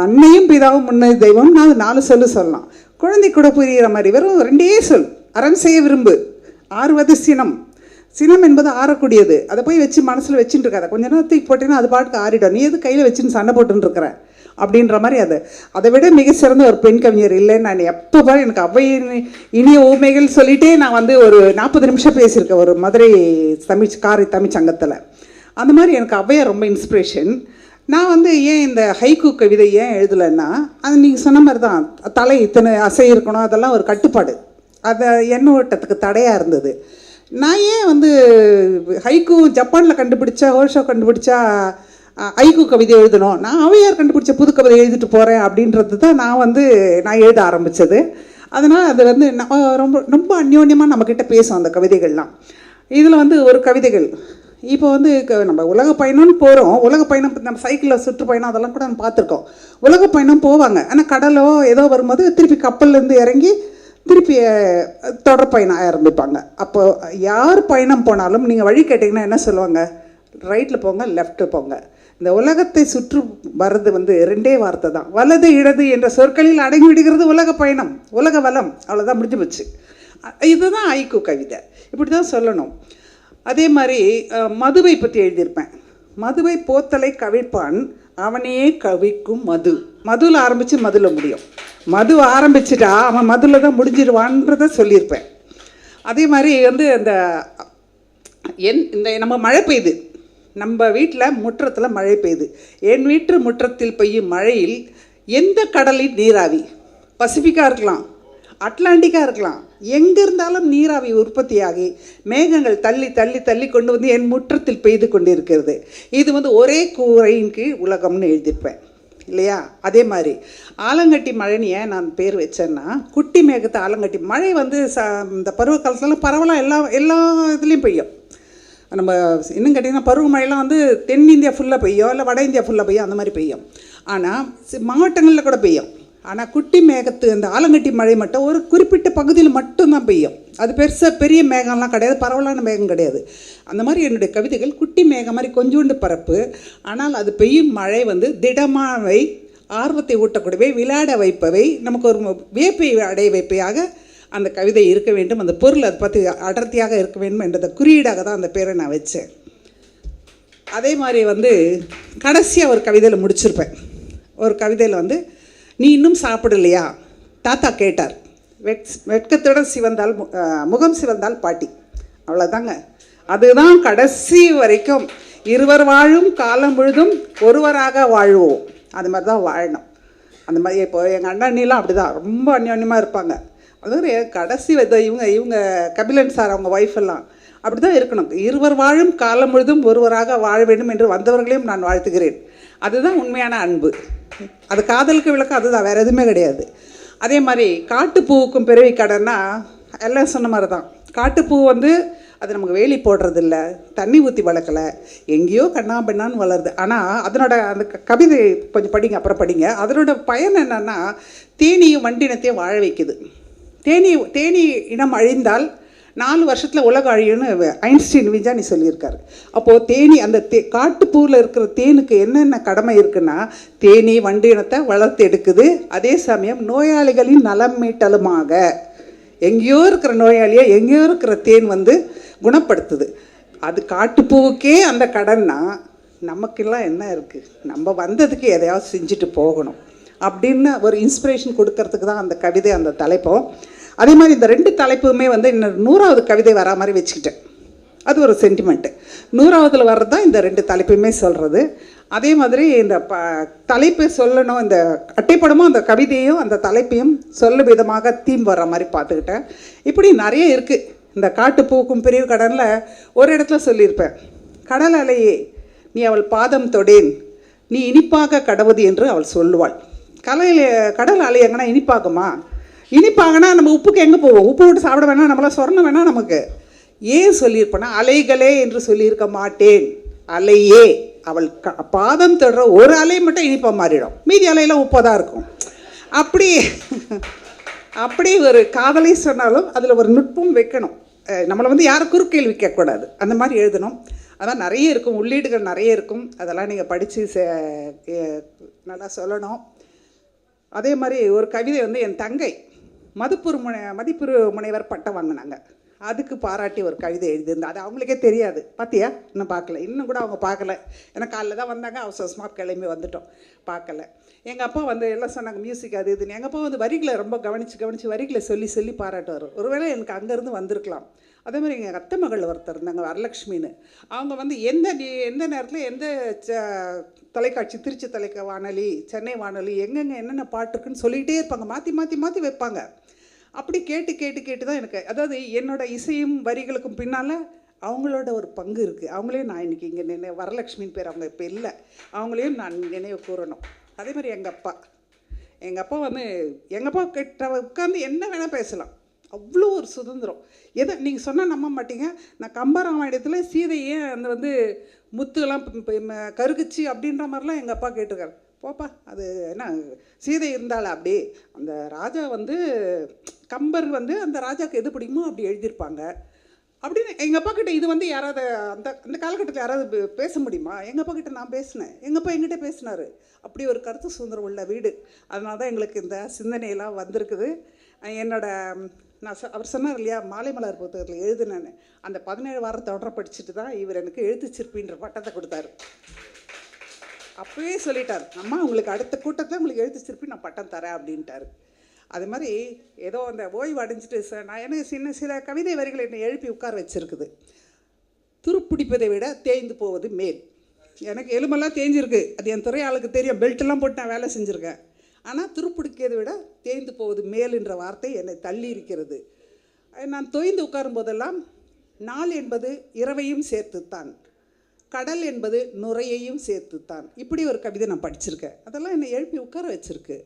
அன்னையும் பிதாவும் முன்னை தெய்வம், நான் 4 சொல்லலாம். குழந்தை கூட புரிகிற மாதிரி வெறும் 2 சொல். அரண் செய்ய விரும்பு, ஆறுவது சினம். சினம் என்பது ஆறக்கூடியது. அதை போய் வச்சு மனசில் வச்சுட்டு இருக்காத, கொஞ்ச நேரம் தூக்கி போட்டேன்னா அது பாட்டுக்கு ஆறிடும். நீ எது கையில் வச்சுன்னு சண்டை போட்டுருக்கிற அப்படின்ற மாதிரி. அதை விட மிக சிறந்த ஒரு பெண் கவிஞர் இல்லைன்னு நான் எப்போ பாரு, எனக்கு அவை இனிய ஊமைகள் சொல்லிகிட்டே நான் வந்து ஒரு 40 நிமிஷம் பேசியிருக்கேன் ஒரு மதுரை தமிழ் சங்கத்தில். அந்த மாதிரி எனக்கு அவையாக ரொம்ப இன்ஸ்பிரேஷன். நான் வந்து ஏன் இந்த ஹைக்கூ கவிதை ஏன் எழுதலைன்னா, அது நீங்கள் சொன்ன மாதிரி தான், தலை இத்தனை அசை இருக்கணும், அதெல்லாம் ஒரு கட்டுப்பாடு, அதை எண்ணோட்டத்துக்கு தடையாக இருந்தது. நான் ஏன் வந்து ஹைக்கூ ஜப்பானில் கண்டுபிடிச்சா, ஹோஷோ கண்டுபிடிச்சா ஹைக்கூ கவிதை எழுதணும், நான் அவையார் கண்டுபிடிச்ச புது கவிதை எழுதிட்டு போகிறேன் அப்படின்றது தான் நான் எழுத ஆரம்பித்தது. அதனால் அது வந்து ரொம்ப ரொம்ப அந்யோன்யமாக நம்மக்கிட்ட பேசும் அந்த கவிதைகள்லாம். இதில் வந்து ஒரு கவிதைகள் இப்போ வந்து நம்ம உலக பயணம்னு போகிறோம். உலக பயணம் நம்ம சைக்கிளில் சுற்றுப்பயணம் அதெல்லாம் கூட நம்ம பார்த்துருக்கோம். உலக பயணம் போவாங்க, ஆனால் கடலோ ஏதோ வரும்போது திருப்பி கப்பல்லேருந்து இறங்கி திருப்பி தொடர் பயணம் ஆரம்பிப்பாங்க. அப்போ யார் பயணம் போனாலும் நீங்கள் வழி கேட்டிங்கன்னா என்ன சொல்லுவாங்க? ரைட்டில் போங்க, லெஃப்ட்டு போங்க. இந்த உலகத்தை சுற்று வர்றது வந்து 2 வார்த்தை தான், வலது இடது என்ற சொற்களில் அடங்கி விடுகிறது உலக பயணம், உலக வளம். அவ்வளோதான், முடிஞ்சு போச்சு. இதுதான் ஹைக்கூ கவிதை, இப்படி தான் சொல்லணும். அதே மாதிரி மதுவை பற்றி எழுதியிருப்பேன். மதுவை போத்தலை கவிப்பான் அவனே கவிக்கும் மது. மதுவில் ஆரம்பித்து மதுவில் முடியும். மது ஆரம்பிச்சுட்டா அவன் மதுவில் தான் முடிஞ்சிடுவான்றதை சொல்லியிருப்பேன். அதே மாதிரி வந்து இந்த நம்ம மழை பெய்யுது, நம்ம வீட்டில் முற்றத்தில் மழை பெய்யுது. என் வீட்டு முற்றத்தில் பெய்யும் மழையில் எந்த கடலின் நீராவி, பசிபிக்காக இருக்கலாம், அட்லாண்டிக்காக இருக்கலாம், எங்கே இருந்தாலும் நீராவி உற்பத்தியாகி மேகங்கள் தள்ளி தள்ளி தள்ளி கொண்டு வந்து என் முற்றத்தில் பெய்து கொண்டு இருக்கிறது. இது வந்து ஒரே கூரையின் கீழ் உலகம்னு எழுதியிருப்பேன் இல்லையா? அதே மாதிரி ஆலங்கட்டி மழைன்னு ஏன் நான் பேர் வச்சேன்னா, குட்டி மேகத்தை ஆலங்கட்டி மழை வந்து இந்த பருவ காலத்துலலாம் பரவலாக எல்லா இதுலேயும் பெய்யும். நம்ம இன்னும் கேட்டிங்கன்னா பருவமழைலாம் வந்து தென்னிந்தியா ஃபுல்லாக பெய்யும், இல்லை வட இந்தியா ஃபுல்லாக பெய்யும், அந்த மாதிரி பெய்யும். ஆனால் மாவட்டங்களில் கூட பெய்யும். ஆனால் குட்டி மேகத்து அந்த ஆலங்கட்டி மழை மட்டும் ஒரு குறிப்பிட்ட பகுதியில் மட்டும்தான் பெய்யும். அது பெரிய மேகம்லாம் கிடையாது, பரவலான மேகம் கிடையாது. அந்த மாதிரி என்னுடைய கவிதைகள் குட்டி மேகம் மாதிரி கொஞ்சோண்டு பரப்பு, ஆனால் அது பெய்யும் மழை வந்து திடமானவை, ஆர்வத்தை ஊட்டக்கூடியவை, விளையாட வைப்பவை, நமக்கு ஒரு வியப்பை அடைய வைப்பையாக அந்த கவிதை இருக்க வேண்டும். அந்த பொருள் அதை பற்றி அடர்த்தியாக இருக்க வேண்டும் என்றதை குறியீடாக தான் அந்த பேரை நான் வச்சேன். அதே மாதிரி வந்து கடைசியாக ஒரு கவிதையில் முடிச்சிருப்பேன். ஒரு கவிதையில் வந்து, நீ இன்னும் சாப்பிடலையா? தாத்தா கேட்டார். வெட்கத்துடன் சிவந்தால் முகம் சிவந்தால் பாட்டி. அவ்வளோதாங்க. அதுதான் கடைசி வரைக்கும். இருவர் வாழும் காலம் முழுதும் ஒருவராக வாழ்வோம். அது மாதிரி தான் வாழணும். அந்த மாதிரி இப்போ எங்கள் அண்ணன்லாம் அப்படி தான் ரொம்ப அந்யோன்யமாக இருப்பாங்க. அது கடைசி இவங்க கபிலன் சார் அவங்க ஒய்ஃபெல்லாம் அப்படி தான் இருக்கணும். இருவர் வாழும் காலம் முழுதும் ஒருவராக வாழ வேண்டும் என்று வந்தவர்களையும் நான் வாழ்த்துகிறேன். அதுதான் உண்மையான அன்பு. அது காதலுக்கு விளக்கம் அதுதான், வேறு எதுவுமே கிடையாது. அதே மாதிரி காட்டுப்பூவுக்கும் பிறவி கடன்னா எல்லாம் சொன்ன மாதிரி தான். காட்டுப்பூ வந்து அது நமக்கு வேலி போடுறதில்ல, தண்ணி ஊற்றி வளர்க்கலை, எங்கேயோ கண்ணா பெண்ணான்னு வளருது. ஆனால் அதனோட அந்த கவிதை கொஞ்சம் படிங்க, அப்புறம் படிங்க. அதனோட பயன் என்னென்னா, தேனியும் வண்டினத்தையும் வாழ வைக்குது. தேனி இனம் அழிந்தால் 4 வருஷத்தில் உலகம் அழியும்னு ஐன்ஸ்டீன் விஞ்ஞானி சொல்லியிருக்காரு. அப்போது தேனி அந்த காட்டுப்பூவில் இருக்கிற தேனுக்கு என்னென்ன கடமை இருக்குன்னா, தேனி வண்டு இனத்தை வளர்த்து எடுக்குது. அதே சமயம் நோயாளிகளின் நலம் மீட்டலுமாக எங்கேயோ இருக்கிற நோயாளியை எங்கேயோ இருக்கிற தேன் வந்து குணப்படுத்துது. அது காட்டுப்பூவுக்கே அந்த கடன்னா நமக்கெல்லாம் என்ன இருக்குது? நம்ம வந்ததுக்கு எதையாவது செஞ்சுட்டு போகணும் அப்படின்னு ஒரு இன்ஸ்பிரேஷன் கொடுக்கறதுக்கு தான் அந்த கவிதை, அந்த தலைப்பும். அதே மாதிரி இந்த 2 தலைப்புமே வந்து இன்னும் 100வது கவிதை வரா மாதிரி வச்சுக்கிட்டேன். அது ஒரு சென்டிமெண்ட்டு. 100வதில் வர்றது தான் இந்த 2 தலைப்புமே சொல்கிறது. அதே மாதிரி இந்த தலைப்பை சொல்லணும், இந்த அட்டைப்படமும் அந்த கவிதையும் அந்த தலைப்பையும் சொல்ல விதமாக தீம் வர்ற மாதிரி பார்த்துக்கிட்டேன். இப்படி நிறைய இருக்குது. இந்த காட்டுப்பூக்கும் பெரிய கடலில் ஒரு இடத்துல சொல்லியிருப்பேன், கடல் அலையே நீ அவள் பாதம் தொடேன், நீ இனிப்பாக கடவுது என்று அவள் சொல்லுவாள். கடல் அலை எங்கன்னா இனிப்பாகுமா? இனிப்பாகனா நம்ம உப்புக்கு எங்கே போவோம்? உப்பு விட்டு சாப்பிட வேணாம், நம்மளாம் சொரணம் வேணாம் நமக்கு. ஏன் சொல்லியிருப்பேன்னா, அலைகளே என்று சொல்லியிருக்க மாட்டேன், அலையே. அவள் பாதம் தொடுற ஒரு அலை மட்டும் இனிப்பாக மாறிடும், மீதி அலையெல்லாம் உப்பாக தான் இருக்கும். அப்படி ஒரு காதலை சொன்னாலும் அதில் ஒரு நுட்பம் வைக்கணும். நம்மளை வந்து யாரும் குறுக்கேள்வி கேட்கக்கூடாது, அந்த மாதிரி எழுதணும். அதான் நிறைய இருக்கும், உள்ளீடுகள் நிறைய இருக்கும். அதெல்லாம் நீங்கள் படித்து நல்லா சொல்லணும். அதே மாதிரி ஒரு கவிதை வந்து என் தங்கை மதிப்புறு முனைவர் பட்டம் வாங்கினாங்க. அதுக்கு பாராட்டி ஒரு கவிதை எழுதியிருந்தேன். அது அவங்களுக்கே தெரியாது. பார்த்தியா? இன்னும் பார்க்கல. இன்னும் கூட அவங்க பார்க்கல. ஏன்னா காலைல தான் வந்தாங்க, அவசரமாக கிளம்பி வந்துட்டோம், பார்க்கல. எங்கள் அப்பா வந்து எல்லாம் சொன்னாங்க மியூசிக் அது இதுன்னு. எங்கள் அப்பா வந்து வரிகளை ரொம்ப கவனித்து வரிகளை சொல்லி பாராட்டுவார். ஒருவேளை எனக்கு அங்கேருந்து வந்திருக்கலாம். அதே மாதிரி எங்கள் அத்தை மகள் ஒருத்தர் இருந்தாங்க, வரலட்சுமின்னு. அவங்க வந்து எந்த நேரத்தில் எந்த தொலைக்காட்சி, திருச்சி வானொலி, சென்னை வானொலி, எங்கெங்கே என்னென்ன பாட்டு இருக்குன்னு சொல்லிகிட்டே இருப்பாங்க. மாற்றி வைப்பாங்க. அப்படி கேட்டு தான் எனக்கு, அதாவது என்னோடய இசையும் வரிகளுக்கும் பின்னால் அவங்களோட ஒரு பங்கு இருக்குது. அவங்களையும் நான் இன்றைக்கி இங்கே வரலட்சுமின்னு பேர், அவங்க இப்போ இல்லை, அவங்களையும் நான் நினைவு கூறணும். அதே மாதிரி எங்கள் அப்பா வந்து எங்கள் அப்பா கிட்ட உட்காந்து என்ன வேணால் பேசலாம், அவ்வளோ ஒரு சுதந்திரம். எதை நீங்கள் சொன்னால் நம்ப மாட்டீங்க, நான் கம்பராமாயணத்தில் சீதையே அந்த வந்து முத்துலாம் கருகுச்சு அப்படின்ற மாதிரிலாம் எங்கள் அப்பா கேட்டிருக்காரு. போப்பா, அது என்ன சீதை இருந்தாலும் அப்படி அந்த ராஜா வந்து கம்பர் வந்து அந்த ராஜாவுக்கு எது பிடிக்குமோ அப்படி எழுதியிருப்பாங்க அப்படின்னு எங்கள் அப்பா கிட்ட. இது வந்து யாராவது அந்த காலகட்டத்தில் யாராவது பேச முடியுமா? எங்கள் அப்பா கிட்ட நான் பேசினேன், எங்கள் அப்பா எங்கிட்ட பேசினார். அப்படி ஒரு கருத்து சுதந்திரம் உள்ள வீடு. அதனால தான் எங்களுக்கு இந்த சிந்தனையெல்லாம் வந்திருக்குது. அவர் சொன்னார் இல்லையா, மாலை மலர் புத்தகத்தில் எழுதுனேன்னு, அந்த 17 வாரம் தொடர படிச்சுட்டு தான் இவர் எனக்கு எழுத்து சிற்பின்ற பட்டத்தை கொடுத்தாரு. அப்பவே சொல்லிட்டார், அம்மா உங்களுக்கு அடுத்த கூட்டத்தில் உங்களுக்கு எழுத்து சிற்பி நான் பட்டம் தரேன் அப்படின்ட்டார். அது மாதிரி ஏதோ அந்த ஓய்வு அடைஞ்சிட்டு நான் எனக்கு சில கவிதை வரிகளை என்னை எழுப்பி உட்கார வச்சுருக்குது. துருப்பிடிப்பதை விட தேய்ந்து போவது மேல். எனக்கு எலும்பெல்லாம் தேஞ்சிருக்கு, அது என் துறையாளுக்கு தெரியும், பெல்ட்டெல்லாம் போட்டு நான் வேலை செஞ்சுருக்கேன். ஆனால் துருப்பிடிக்கிறதை விட தேய்ந்து போவது மேல் என்ற வார்த்தை என்னை தள்ளி இருக்கிறது. நான் தொய்ந்து உட்காரும் போதெல்லாம் நாள் என்பது இரவையும் சேர்த்துத்தான், கடல் என்பது நுரையையும் சேர்த்துத்தான். இப்படி ஒரு கவிதை நான் படிச்சிருக்கேன். அதெல்லாம் என்னை எழுப்பி உட்கார வச்சுருக்கு.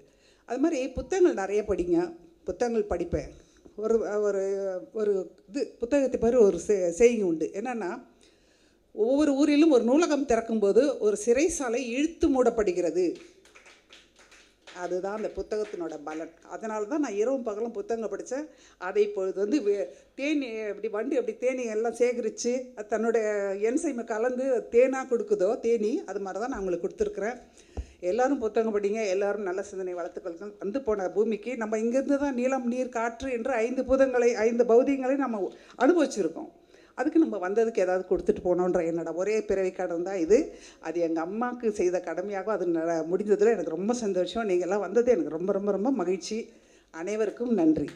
அது மாதிரி புத்தகங்கள் நிறைய படிங்க. புத்தகங்கள் படிப்பேன். ஒரு ஒரு ஒரு இது புத்தகத்தை பாரு ஒரு செய்தி உண்டு. என்னென்னா, ஒவ்வொரு ஊரிலும் ஒரு நூலகம் திறக்கும்போது ஒரு சிறைசாலை இழுத்து மூடப்படுகிறது. அதுதான் அந்த புத்தகத்தினோட பலன். அதனால தான் நான் இரவும் பகலும் புத்தகங்கள் படித்தேன். அதை இப்பொழுது வந்து தேனி அப்படி தேனி எல்லாம் சேகரித்து தன்னுடைய என்சைமை கலந்து தேனாக கொடுக்குதோ தேனி, அது மாதிரி தான் நான் உங்களுக்கு கொடுத்துருக்குறேன். எல்லோரும் புத்தகம் படிங்க, எல்லோரும் நல்ல சிந்தனை வளர்த்துக்கொள்ளுங்க. வந்து போன பூமிக்கு நம்ம இங்கேருந்து தான் நீளம் நீர் காற்று என்று 5 பௌதிகங்களை நம்ம அனுபவிச்சிருக்கோம். அதுக்கு நம்ம வந்ததுக்கு ஏதாவது கொடுத்துட்டு போனோன்ற என்னோட ஒரே பிறவி கடன் தான் இது. அது எங்கள் அம்மாவுக்கு செய்த கடமையாகவும் அது முடிஞ்சதில் எனக்கு ரொம்ப சந்தோஷம். நீங்கள்லாம் வந்தது எனக்கு ரொம்ப ரொம்ப ரொம்ப மகிழ்ச்சி. அனைவருக்கும் நன்றி.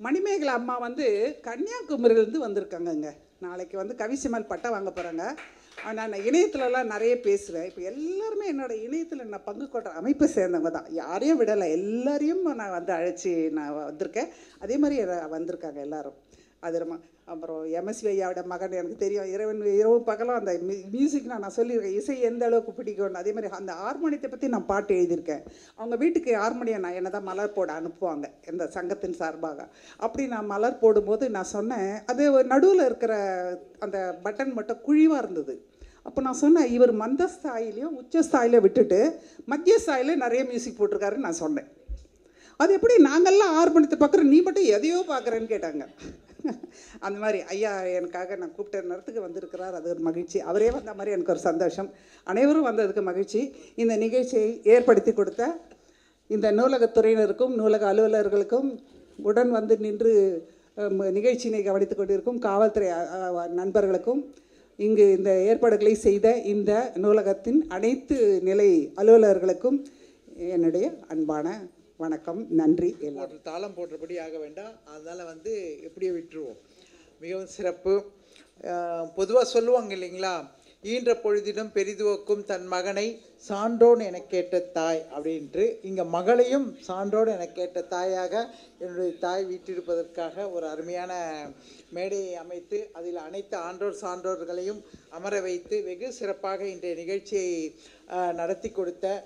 மணிமேகலை அம்மா வந்து கன்னியாகுமரியிலேருந்து வந்திருக்காங்கங்க. நாளைக்கு வந்து கவிசிமல் பட்டம் வாங்க போகிறாங்க. நான் இணையத்துலலாம் நிறைய பேசுவேன். இப்போ எல்லாருமே என்னோடய இணையத்தில் நான் பங்கு கொள்கிற அமைப்பை சேர்ந்தவங்க தான், யாரையும் விடலை. எல்லாரையும் நான் வந்து அழைச்சி நான் வந்திருக்கேன். அதே மாதிரி வந்திருக்காங்க எல்லோரும். அது ரொம்ப அப்புறம் எம்எஸ்வி ஐயாவோட மகன் எனக்கு தெரியும். இரவு பகலும் அந்த மியூசிக் நான் சொல்லியிருக்கேன், இசை எந்த அளவுக்கு பிடிக்கும்னு. அதே மாதிரி அந்த ஹார்மோனியத்தை பற்றி நான் பாட்டு எழுதியிருக்கேன். அவங்க வீட்டுக்கு ஹார்மோனியம் நான் என்ன தான் மலர் போட அனுப்புவாங்க இந்த சங்கத்தின் சார்பாக. அப்படி நான் மலர் போடும்போது நான் சொன்னேன், அது நடுவில் இருக்கிற அந்த பட்டன் மட்டும் குழிவாக இருந்தது. அப்போ நான் சொன்னேன், இவர் மந்தஸ்தாயிலையும் உச்சஸ்தாயிலையும் விட்டுட்டு மத்திய ஸ்தாயில நிறைய மியூசிக் போட்டிருக்காருன்னு நான் சொன்னேன். அது எப்படி நாங்கள்லாம் ஹார்மோனியத்தை பார்க்குறோம், நீ மட்டும் எதையோ பார்க்குறேன்னு கேட்டாங்க. அந்த மாதிரி ஐயா எனக்காக நான் கூப்பிட்ட நேரத்துக்கு வந்திருக்கிறார். அது ஒரு மகிழ்ச்சி. அவரே வந்த மாதிரி எனக்கு ஒரு சந்தோஷம். அனைவரும் வந்ததுக்கு மகிழ்ச்சி. இந்த நிகழ்ச்சியை ஏற்படுத்தி கொடுத்த இந்த நூலகத்துறையினருக்கும் நூலக அலுவலர்களுக்கும் உடன் வந்து நின்று நிகழ்ச்சியினை கவனித்து கொண்டிருக்கும் காவல்துறை நண்பர்களுக்கும் இங்கு இந்த ஏற்பாடுகளை செய்த இந்த நூலகத்தின் அனைத்து நிலை அலுவலர்களுக்கும் என்னுடைய அன்பான வணக்கம், நன்றி. ஒரு தாளம் போடுறபடி ஆக வேண்டாம், அதனால் வந்து எப்படியோ விட்டுருவோம். மிகவும் சிறப்பு. பொதுவாக சொல்லுவாங்க இல்லைங்களா, ஈன்ற பொழுதிடம் பெரிதுவக்கும் தன் மகனை சான்றோன் என கேட்ட தாய் அப்படின்ட்டு. இங்கே மகளையும் சான்றோன் என கேட்ட தாயாக என்னுடைய தாய் வீட்டிருப்பதற்காக ஒரு அருமையான மேடையை அமைத்து அதில் அனைத்து ஆன்றோர் சான்றோர்களையும் அமர வைத்து வெகு சிறப்பாக இன்றைய நிகழ்ச்சியை நடத்தி கொடுத்த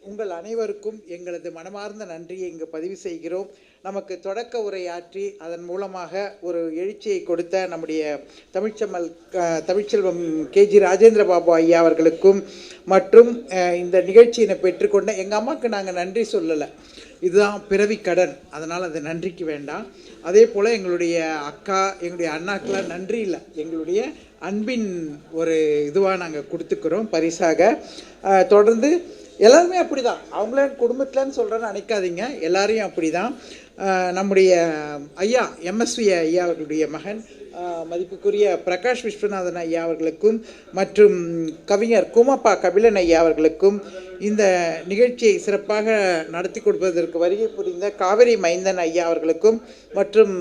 உங்கள் அனைவருக்கும் எங்களது மனமார்ந்த நன்றியை இங்கு பதிவு செய்கிறோம். நமக்கு தொடக்க உரையாற்றி அதன் மூலமாக ஒரு எழுச்சியை கொடுத்த நம்முடைய தமிழ்ச்செல்வம் கேஜி ராஜேந்திர பாபு ஐயா அவர்களுக்கும் மற்றும் இந்த நிகழ்ச்சியினை பெற்றுக்கொண்ட எங்கள் அம்மாவுக்கு நாங்கள் நன்றி சொல்லலை, இதுதான் பிறவி கடன், அதனால் அது நன்றிக்கு வேண்டாம். அதே போல் எங்களுடைய அக்கா எங்களுடைய அண்ணாக்கெலாம் நன்றி இல்லை, எங்களுடைய அன்பின் ஒரு இதுவாக நாங்கள் கொடுத்துக்கிறோம் பரிசாக. தொடர்ந்து எல்லாருமே அப்படி தான், அவங்கள குடும்பத்தில்னு சொல்கிறேன்னு நினைக்காதீங்க, எல்லாரையும் அப்படி தான். நம்முடைய ஐயா எம்எஸ்வி ஐயா அவர்களுடைய மகன் மதிப்புக்குரிய பிரகாஷ் விஸ்வநாதன் ஐயா அவர்களுக்கும் மற்றும் கவிஞர் கூமப்பா கபிலன் ஐயா அவர்களுக்கும் இந்த நிகழ்ச்சியை சிறப்பாக நடத்தி கொடுப்பதற்கு வருகை புரிந்த காவிரி மைந்தன் ஐயா அவர்களுக்கும் மற்றும்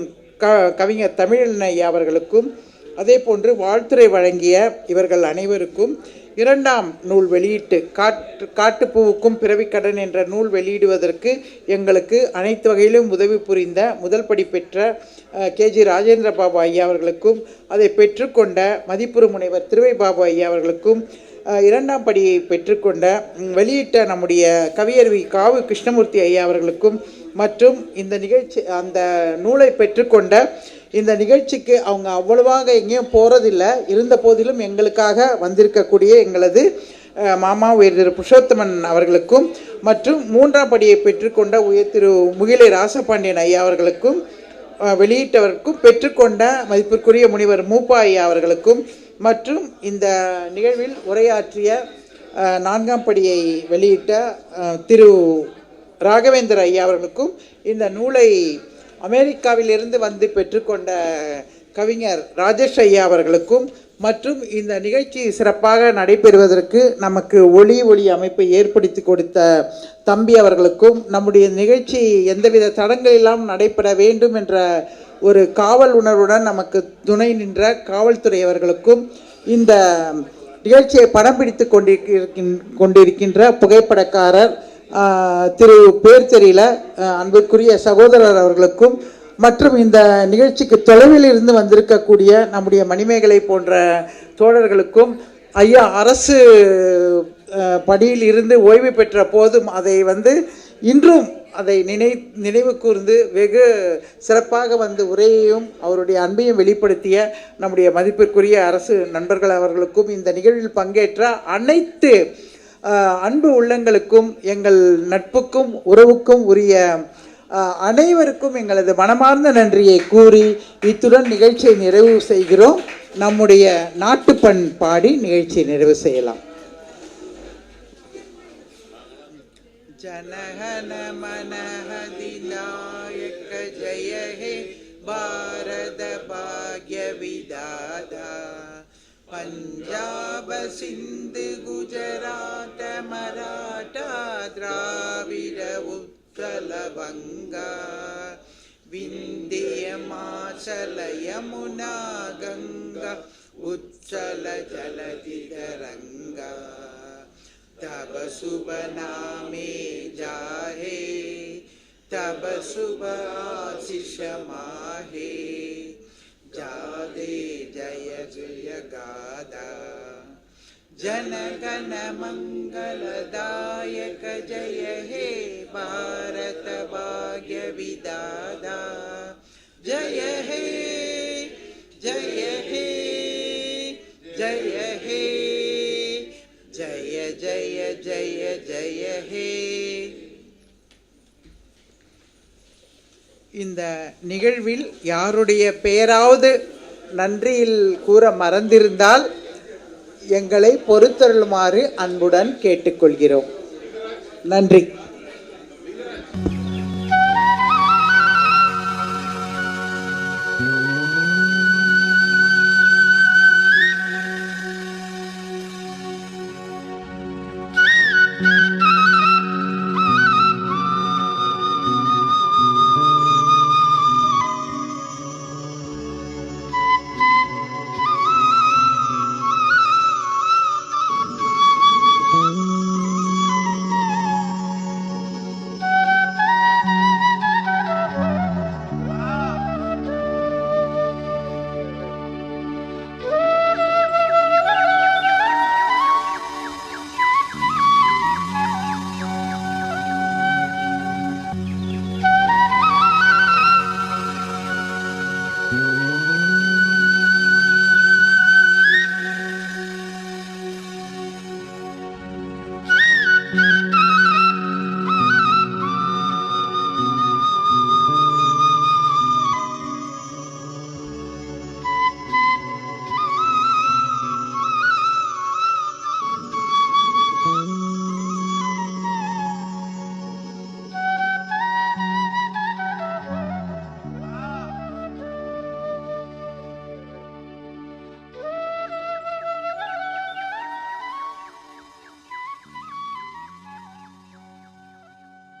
கவிஞர் தமிழன் ஐயா அவர்களுக்கும் அதே போன்று வாழ்த்துரை வழங்கிய இவர்கள் அனைவருக்கும் 2ஆம் நூல் வெளியீட்டு காட்டுப்பூவுக்கும் பிறவிக்கடன் என்ற நூல் வெளியிடுவதற்கு எங்களுக்கு அனைத்து வகையிலும் உதவி புரிந்த முதல் படி பெற்ற கேஜி ராஜேந்திர பாபு ஐயா அவர்களுக்கும் அதை பெற்றுக்கொண்ட மதிப்புறு முனைவர் திருவை பாபு ஐயா அவர்களுக்கும் 2ஆம் படியை பெற்றுக்கொண்ட வெளியிட்ட நம்முடைய கவியருவி காவு கிருஷ்ணமூர்த்தி ஐயா அவர்களுக்கும் மற்றும் இந்த நிகழ்ச்சி அந்த நூலை பெற்றுக்கொண்ட இந்த நிகழ்ச்சிக்கு அவங்க அவ்வளவாக எங்கேயும் போகிறதில்லை, இருந்த போதிலும் எங்களுக்காக வந்திருக்கக்கூடிய எங்களது மாமா உயர் திரு புருஷோத்தமன் அவர்களுக்கும் மற்றும் 3ஆம் படியை பெற்றுக்கொண்ட உயர் திரு முகிலை ராசபாண்டியன் ஐயா அவர்களுக்கும் வெளியிட்டவருக்கும் பெற்றுக்கொண்ட மதிப்பிற்குரிய முனிவர் மூப்பா ஐயா அவர்களுக்கும் மற்றும் இந்த நிகழ்வில் உரையாற்றிய 4ஆம் படியை வெளியிட்ட திரு ராகவேந்தர் ஐயா அவர்களுக்கும் இந்த நூலை அமெரிக்காவிலிருந்து வந்து பெற்றுக்கொண்ட கவிஞர் ராஜேஷ் ஐயா அவர்களுக்கும் மற்றும் இந்த நிகழ்ச்சி சிறப்பாக நடைபெறுவதற்கு நமக்கு ஒளி அமைப்பை ஏற்படுத்தி கொடுத்த தம்பி அவர்களுக்கும் நம்முடைய நிகழ்ச்சி எந்தவித தடங்களெல்லாம் நடைபெற வேண்டும் என்ற ஒரு காவல் உணர்வுடன் நமக்கு துணை நின்ற காவல்துறை அவர்களுக்கும் இந்த நிகழ்ச்சியை படம் பிடித்து கொண்டிருக்கின்ற புகைப்படக்காரர் திரு பேர் தெரியல அன்புக்குரிய சகோதரர் அவர்களுக்கும் மற்றும் இந்த நிகழ்ச்சிக்கு தொலைவில் இருந்து வந்திருக்கக்கூடிய நம்முடைய மணிமேகலை போன்ற தோழர்களுக்கும் ஐயா அரசு படியில் இருந்து ஓய்வு பெற்ற போதும் அதை இன்றும் அதை நினைவு கூர்ந்து வெகு சிறப்பாக உரையையும் அவருடைய அன்பையும் வெளிப்படுத்திய நம்முடைய மதிப்பிற்குரிய அரசு நண்பர்கள் அவர்களுக்கும் இந்த நிகழ்வில் பங்கேற்ற அனைத்து அன்பு உள்ளங்களுக்கும் எங்கள் நட்புக்கும் உறவுக்கும் உரிய அனைவருக்கும் எங்களது மனமார்ந்த நன்றியை கூறி இத்துடன் நிகழ்ச்சியை நிறைவு செய்கிறோம். நம்முடைய நாட்டுப்பண் பாடி நிகழ்ச்சியை நிறைவு செய்யலாம். ஜனகன மனஹதிநாயக ஜெய ஹே பாரத பாக்ய விதாதா பஞ்சாப சிந்து குஜராத் மராட்டா திராவிட உத்கல வங்கா விந்திய மாச்சல யமுனா கங்கா உச்சல ஜலதி தரங்கா तब शुभ नामे जाहे तब शुभ आशीष माहे जादे जय जय गादा जन गण मंगलदायक जय हे भारत भाग्य विदाता जय हे जय हे जय हे जय जय जय जय हे. இந்த நிகழ்வில் யாருடைய பெயராவது நன்றியில் கூற மறந்திருந்தால் எங்களை பொறுத்தருளுமாறு அன்புடன் கேட்டுக்கொள்கிறோம். நன்றி.